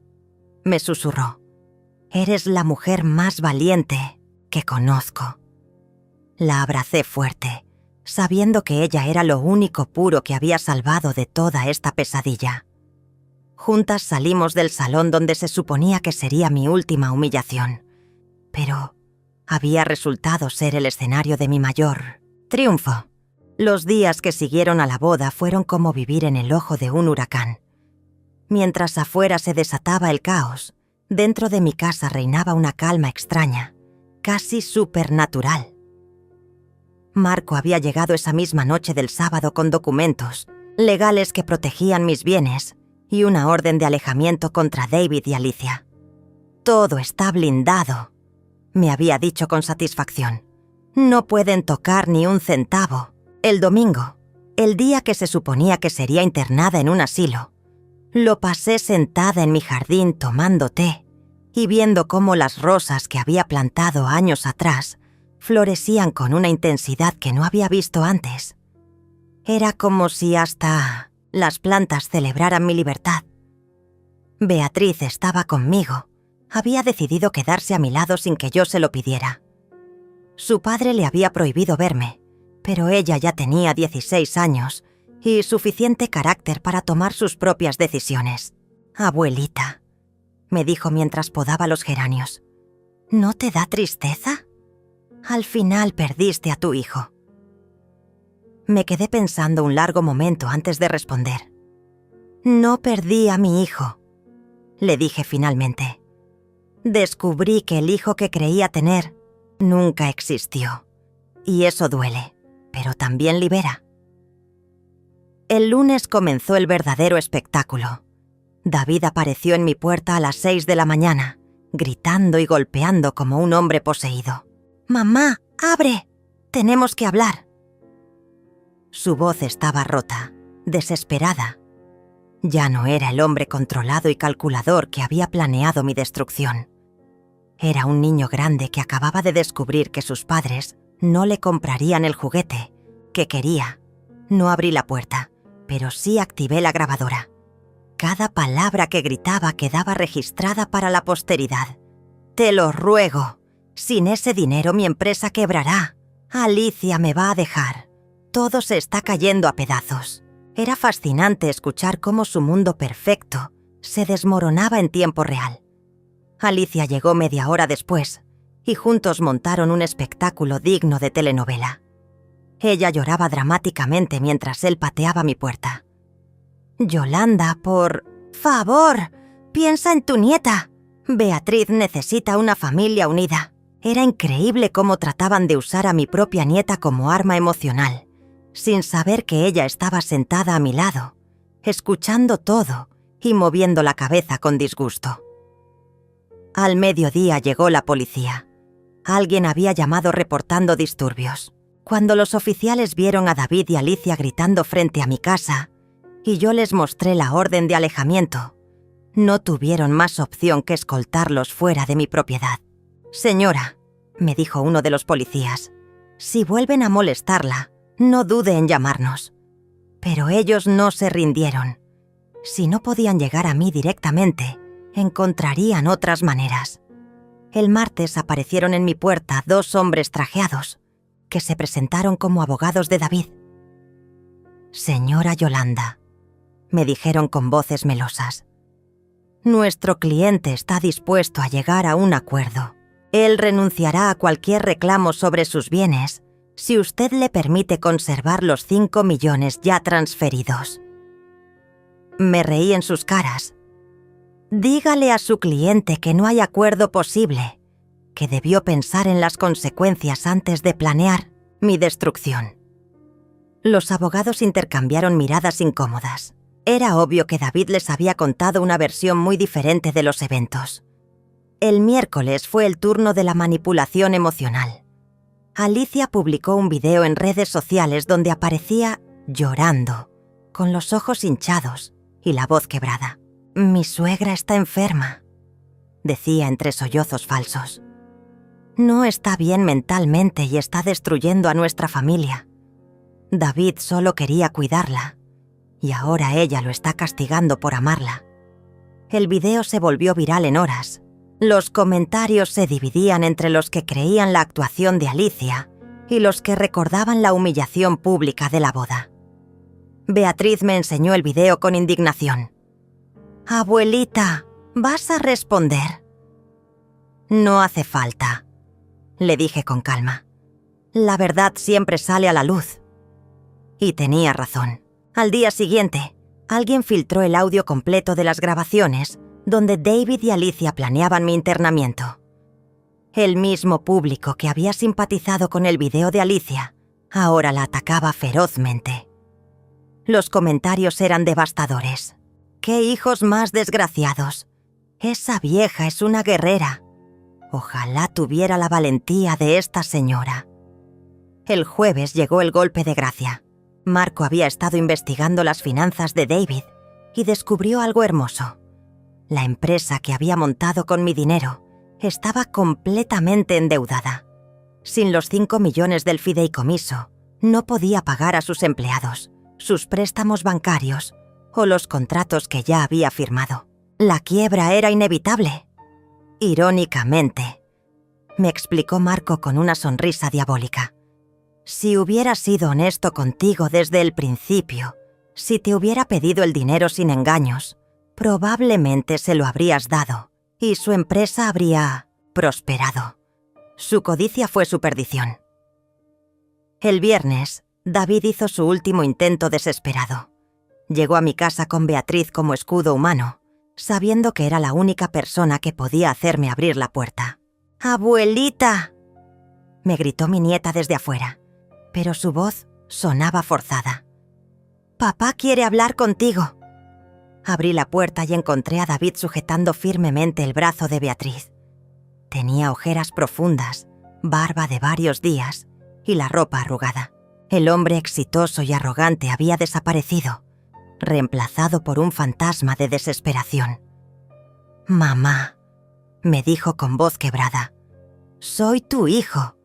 me susurró, «eres la mujer más valiente que conozco». La abracé fuerte, sabiendo que ella era lo único puro que había salvado de toda esta pesadilla. Juntas salimos del salón donde se suponía que sería mi última humillación, pero había resultado ser el escenario de mi mayor triunfo. Los días que siguieron a la boda fueron como vivir en el ojo de un huracán. Mientras afuera se desataba el caos, dentro de mi casa reinaba una calma extraña, casi supernatural. Marco había llegado esa misma noche del sábado con documentos legales que protegían mis bienes y una orden de alejamiento contra David y Alicia. Todo está blindado, me había dicho con satisfacción. No pueden tocar ni un centavo. El domingo, el día que se suponía que sería internada en un asilo, lo pasé sentada en mi jardín tomando té y viendo cómo las rosas que había plantado años atrás florecían con una intensidad que no había visto antes. Era como si hasta las plantas celebraran mi libertad. Beatriz estaba conmigo. Había decidido quedarse a mi lado sin que yo se lo pidiera. Su padre le había prohibido verme, pero ella ya tenía 16 años y suficiente carácter para tomar sus propias decisiones. «Abuelita», me dijo mientras podaba los geranios, «¿no te da tristeza? Al final perdiste a tu hijo». Me quedé pensando un largo momento antes de responder. «No perdí a mi hijo», le dije finalmente. «Descubrí que el hijo que creía tener nunca existió. Y eso duele, pero también libera». El lunes comenzó el verdadero espectáculo. David apareció en mi puerta a las 6 de la mañana, gritando y golpeando como un hombre poseído. «¡Mamá, abre! Tenemos que hablar». Su voz estaba rota, desesperada. Ya no era el hombre controlado y calculador que había planeado mi destrucción. Era un niño grande que acababa de descubrir que sus padres no le comprarían el juguete que quería. No abrí la puerta, pero sí activé la grabadora. Cada palabra que gritaba quedaba registrada para la posteridad. «Te lo ruego. Sin ese dinero mi empresa quebrará. Alicia me va a dejar. Todo se está cayendo a pedazos». Era fascinante escuchar cómo su mundo perfecto se desmoronaba en tiempo real. Alicia llegó media hora después y juntos montaron un espectáculo digno de telenovela. Ella lloraba dramáticamente mientras él pateaba mi puerta. «Yolanda, por favor, piensa en tu nieta. Beatriz necesita una familia unida». Era increíble cómo trataban de usar a mi propia nieta como arma emocional, sin saber que ella estaba sentada a mi lado, escuchando todo y moviendo la cabeza con disgusto. Al mediodía llegó la policía. Alguien había llamado reportando disturbios. Cuando los oficiales vieron a David y Alicia gritando frente a mi casa y yo les mostré la orden de alejamiento, no tuvieron más opción que escoltarlos fuera de mi propiedad. «Señora», me dijo uno de los policías, «si vuelven a molestarla, no dude en llamarnos». Pero ellos no se rindieron. Si no podían llegar a mí directamente, encontrarían otras maneras. El martes aparecieron en mi puerta 2 hombres trajeados, que se presentaron como abogados de David. «Señora Yolanda», me dijeron con voces melosas, «nuestro cliente está dispuesto a llegar a un acuerdo. Él renunciará a cualquier reclamo sobre sus bienes si usted le permite conservar los 5 millones ya transferidos». Me reí en sus caras. «Dígale a su cliente que no hay acuerdo posible, que debió pensar en las consecuencias antes de planear mi destrucción». Los abogados intercambiaron miradas incómodas. Era obvio que David les había contado una versión muy diferente de los eventos. El miércoles fue el turno de la manipulación emocional. Alicia publicó un video en redes sociales donde aparecía llorando, con los ojos hinchados y la voz quebrada. «Mi suegra está enferma», decía entre sollozos falsos. «No está bien mentalmente y está destruyendo a nuestra familia. David solo quería cuidarla, y ahora ella lo está castigando por amarla». El video se volvió viral en horas. Los comentarios se dividían entre los que creían la actuación de Alicia y los que recordaban la humillación pública de la boda. Beatriz me enseñó el video con indignación. Abuelita, ¿vas a responder? No hace falta, le dije con calma. La verdad siempre sale a la luz. Y tenía razón. Al día siguiente, alguien filtró el audio completo de las grabaciones donde David y Alicia planeaban mi internamiento. El mismo público que había simpatizado con el video de Alicia ahora la atacaba ferozmente. Los comentarios eran devastadores. ¡Qué hijos más desgraciados! Esa vieja es una guerrera. Ojalá tuviera la valentía de esta señora. El jueves llegó el golpe de gracia. Marco había estado investigando las finanzas de David y descubrió algo hermoso. La empresa que había montado con mi dinero estaba completamente endeudada. Sin los 5 millones del fideicomiso, no podía pagar a sus empleados, sus préstamos bancarios o los contratos que ya había firmado. La quiebra era inevitable. Irónicamente, me explicó Marco con una sonrisa diabólica. Si hubiera sido honesto contigo desde el principio, si te hubiera pedido el dinero sin engaños, probablemente se lo habrías dado y su empresa habría prosperado. Su codicia fue su perdición. El viernes, David hizo su último intento desesperado. Llegó a mi casa con Beatriz como escudo humano, sabiendo que era la única persona que podía hacerme abrir la puerta. ¡Abuelita!, me gritó mi nieta desde afuera, pero su voz sonaba forzada. «Papá quiere hablar contigo». Abrí la puerta y encontré a David sujetando firmemente el brazo de Beatriz. Tenía ojeras profundas, barba de varios días y la ropa arrugada. El hombre exitoso y arrogante había desaparecido, reemplazado por un fantasma de desesperación. «Mamá», me dijo con voz quebrada, «soy tu hijo.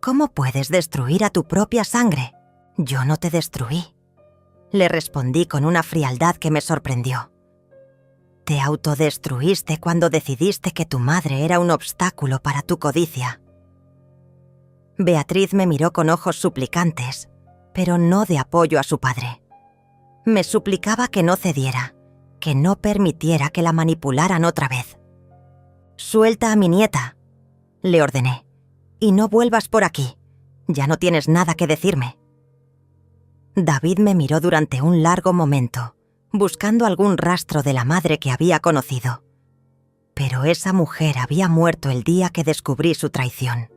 ¿Cómo puedes destruir a tu propia sangre? Yo no te destruí». Le respondí con una frialdad que me sorprendió. «Te autodestruiste cuando decidiste que tu madre era un obstáculo para tu codicia». Beatriz me miró con ojos suplicantes, pero no de apoyo a su padre. Me suplicaba que no cediera, que no permitiera que la manipularan otra vez. «Suelta a mi nieta», le ordené, «y no vuelvas por aquí. Ya no tienes nada que decirme». David me miró durante un largo momento, buscando algún rastro de la madre que había conocido. Pero esa mujer había muerto el día que descubrí su traición.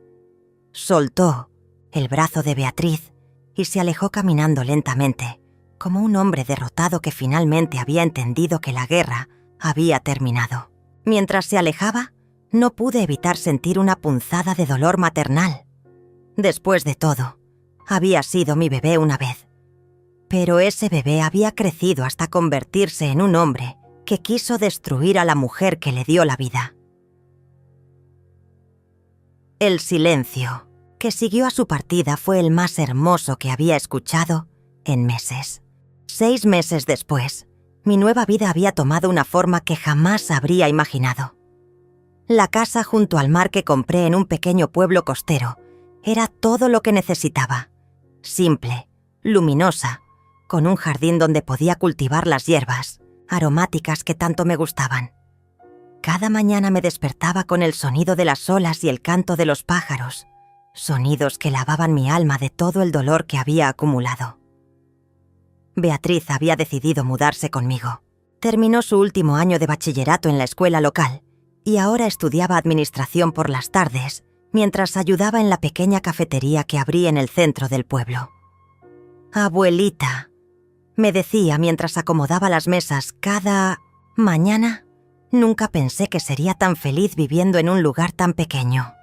Soltó el brazo de Beatriz y se alejó caminando lentamente, como un hombre derrotado que finalmente había entendido que la guerra había terminado. Mientras se alejaba, no pude evitar sentir una punzada de dolor maternal. Después de todo, había sido mi bebé una vez. Pero ese bebé había crecido hasta convertirse en un hombre que quiso destruir a la mujer que le dio la vida. El silencio que siguió a su partida fue el más hermoso que había escuchado en meses. 6 meses después, mi nueva vida había tomado una forma que jamás habría imaginado. La casa junto al mar que compré en un pequeño pueblo costero era todo lo que necesitaba. Simple, luminosa, con un jardín donde podía cultivar las hierbas aromáticas que tanto me gustaban. Cada mañana me despertaba con el sonido de las olas y el canto de los pájaros, sonidos que lavaban mi alma de todo el dolor que había acumulado. Beatriz había decidido mudarse conmigo. Terminó su último año de bachillerato en la escuela local y ahora estudiaba administración por las tardes mientras ayudaba en la pequeña cafetería que abrí en el centro del pueblo. «Abuelita», me decía mientras acomodaba las mesas cada mañana, «nunca pensé que sería tan feliz viviendo en un lugar tan pequeño».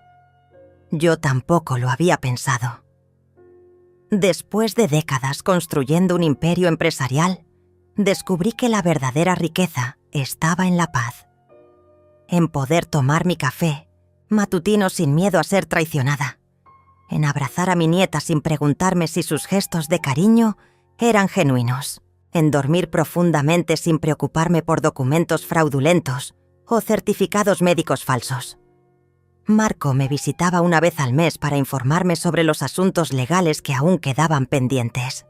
Yo tampoco lo había pensado. Después de décadas construyendo un imperio empresarial, descubrí que la verdadera riqueza estaba en la paz. En poder tomar mi café matutino sin miedo a ser traicionada. En abrazar a mi nieta sin preguntarme si sus gestos de cariño eran genuinos. En dormir profundamente sin preocuparme por documentos fraudulentos o certificados médicos falsos. Marco me visitaba una vez al mes para informarme sobre los asuntos legales que aún quedaban pendientes.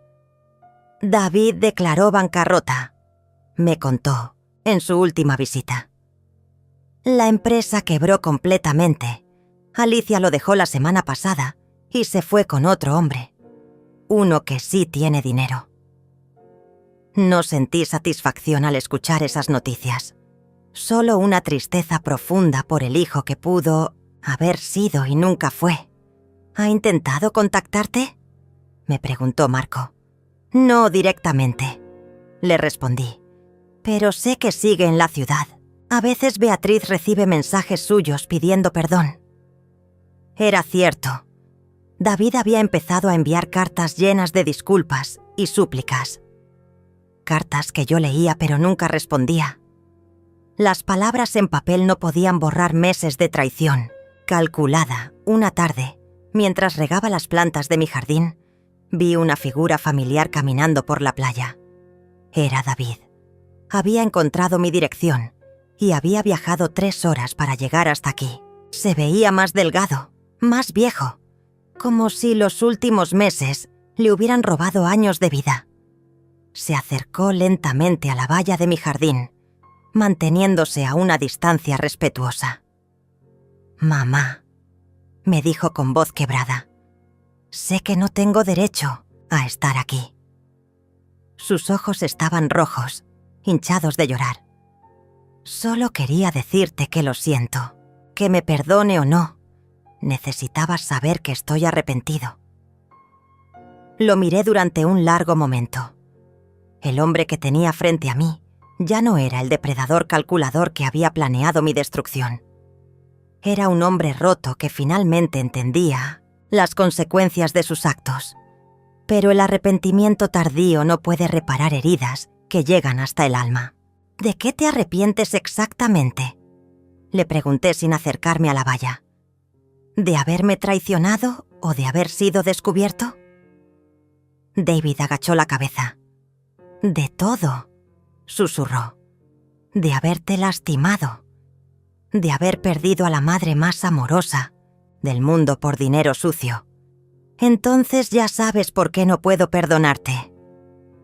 «David declaró bancarrota», me contó, en su última visita. La empresa quebró completamente. Alicia lo dejó la semana pasada y se fue con otro hombre. Uno que sí tiene dinero. No sentí satisfacción al escuchar esas noticias. Solo una tristeza profunda por el hijo que pudo haber sido y nunca fue. ¿Ha intentado contactarte?, me preguntó Marco. No directamente, le respondí. Pero sé que sigue en la ciudad. A veces Beatriz recibe mensajes suyos pidiendo perdón. Era cierto. David había empezado a enviar cartas llenas de disculpas y súplicas. Cartas que yo leía pero nunca respondía. Las palabras en papel no podían borrar meses de traición. Calculada, una tarde, mientras regaba las plantas de mi jardín, vi una figura familiar caminando por la playa. Era David. Había encontrado mi dirección y había viajado 3 horas para llegar hasta aquí. Se veía más delgado, más viejo, como si los últimos meses le hubieran robado años de vida. Se acercó lentamente a la valla de mi jardín, manteniéndose a una distancia respetuosa. «Mamá», me dijo con voz quebrada, «sé que no tengo derecho a estar aquí». Sus ojos estaban rojos, hinchados de llorar. «Solo quería decirte que lo siento, que me perdone o no. Necesitabas saber que estoy arrepentido». Lo miré durante un largo momento. El hombre que tenía frente a mí ya no era el depredador calculador que había planeado mi destrucción. Era un hombre roto que finalmente entendía las consecuencias de sus actos. Pero el arrepentimiento tardío no puede reparar heridas que llegan hasta el alma. «¿De qué te arrepientes exactamente?», le pregunté sin acercarme a la valla. «¿De haberme traicionado o de haber sido descubierto?». David agachó la cabeza. «De todo», susurró. «De haberte lastimado. De haber perdido a la madre más amorosa del mundo por dinero sucio. Entonces ya sabes por qué no puedo perdonarte»,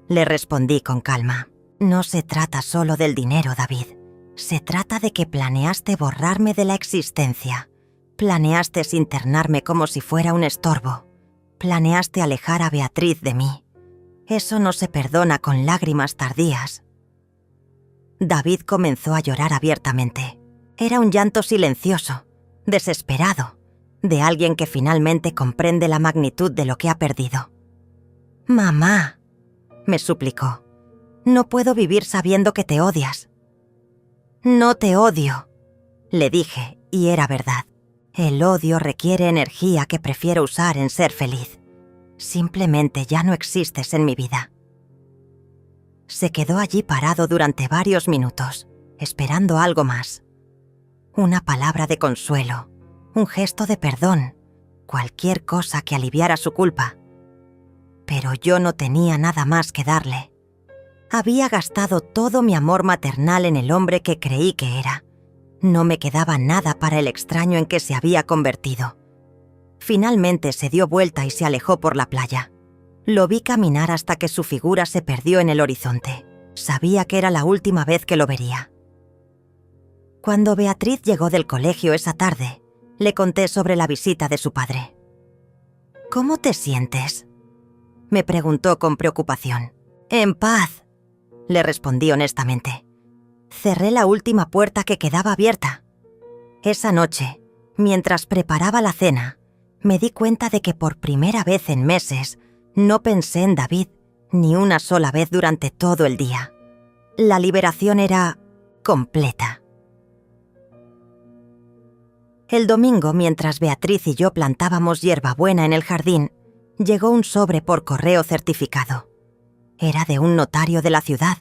le respondí con calma. «No se trata solo del dinero, David. Se trata de que planeaste borrarme de la existencia. Planeaste internarme como si fuera un estorbo. Planeaste alejar a Beatriz de mí. Eso no se perdona con lágrimas tardías». David comenzó a llorar abiertamente. Era un llanto silencioso, desesperado, de alguien que finalmente comprende la magnitud de lo que ha perdido. «Mamá», me suplicó, «no puedo vivir sabiendo que te odias». «No te odio», le dije, y era verdad. El odio requiere energía que prefiero usar en ser feliz. Simplemente ya no existes en mi vida. Se quedó allí parado durante varios minutos, esperando algo más. Una palabra de consuelo, un gesto de perdón, cualquier cosa que aliviara su culpa. Pero yo no tenía nada más que darle. Había gastado todo mi amor maternal en el hombre que creí que era. No me quedaba nada para el extraño en que se había convertido. Finalmente se dio vuelta y se alejó por la playa. Lo vi caminar hasta que su figura se perdió en el horizonte. Sabía que era la última vez que lo vería. Cuando Beatriz llegó del colegio esa tarde, le conté sobre la visita de su padre. «¿Cómo te sientes?», me preguntó con preocupación. «En paz», le respondí honestamente. Cerré la última puerta que quedaba abierta. Esa noche, mientras preparaba la cena, me di cuenta de que por primera vez en meses no pensé en David ni una sola vez durante todo el día. La liberación era completa. El domingo, mientras Beatriz y yo plantábamos hierbabuena en el jardín, llegó un sobre por correo certificado. Era de un notario de la ciudad.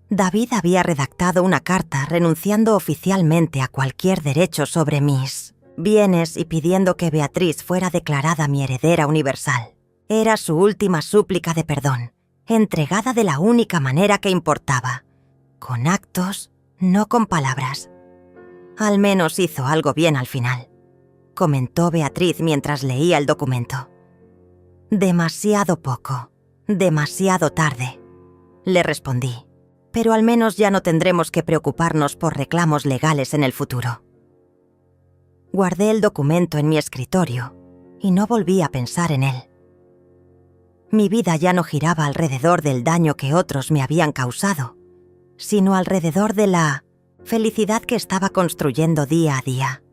David había redactado una carta renunciando oficialmente a cualquier derecho sobre mis bienes y pidiendo que Beatriz fuera declarada mi heredera universal. Era su última súplica de perdón, entregada de la única manera que importaba, con actos, no con palabras. Al menos hizo algo bien al final, comentó Beatriz mientras leía el documento. Demasiado poco, demasiado tarde, le respondí. pero al menos ya no tendremos que preocuparnos por reclamos legales en el futuro. Guardé el documento en mi escritorio y no volví a pensar en él. Mi vida ya no giraba alrededor del daño que otros me habían causado, sino alrededor de la felicidad que estaba construyendo día a día.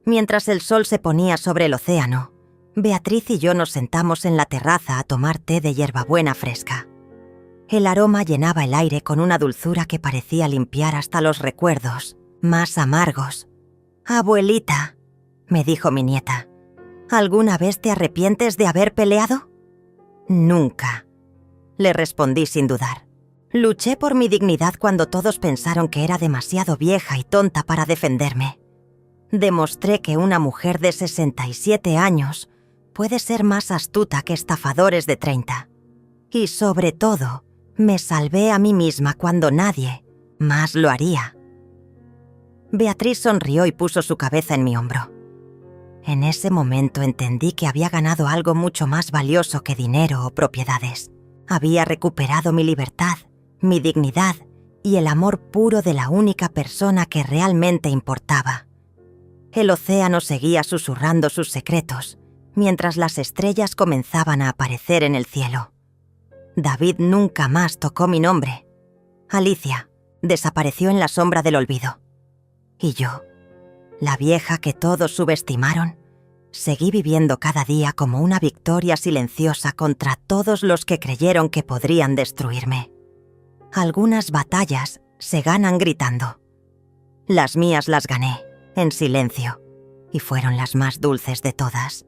Mientras el sol se ponía sobre el océano, Beatriz y yo nos sentamos en la terraza a tomar té de hierbabuena fresca. El aroma llenaba el aire con una dulzura que parecía limpiar hasta los recuerdos más amargos. «Abuelita», me dijo mi nieta, «¿alguna vez te arrepientes de haber peleado?» «Nunca», le respondí sin dudar. Luché por mi dignidad cuando todos pensaron que era demasiado vieja y tonta para defenderme. Demostré que una mujer de 67 años puede ser más astuta que estafadores de 30. Y sobre todo, me salvé a mí misma cuando nadie más lo haría. Beatriz sonrió y puso su cabeza en mi hombro. En ese momento entendí que había ganado algo mucho más valioso que dinero o propiedades. Había recuperado mi libertad, mi dignidad y el amor puro de la única persona que realmente importaba. El océano seguía susurrando sus secretos, mientras las estrellas comenzaban a aparecer en el cielo. David nunca más tocó mi nombre. Alicia desapareció en la sombra del olvido. Y yo, la vieja que todos subestimaron, seguí viviendo cada día como una victoria silenciosa contra todos los que creyeron que podrían destruirme. Algunas batallas se ganan gritando. Las mías las gané, en silencio, y fueron las más dulces de todas.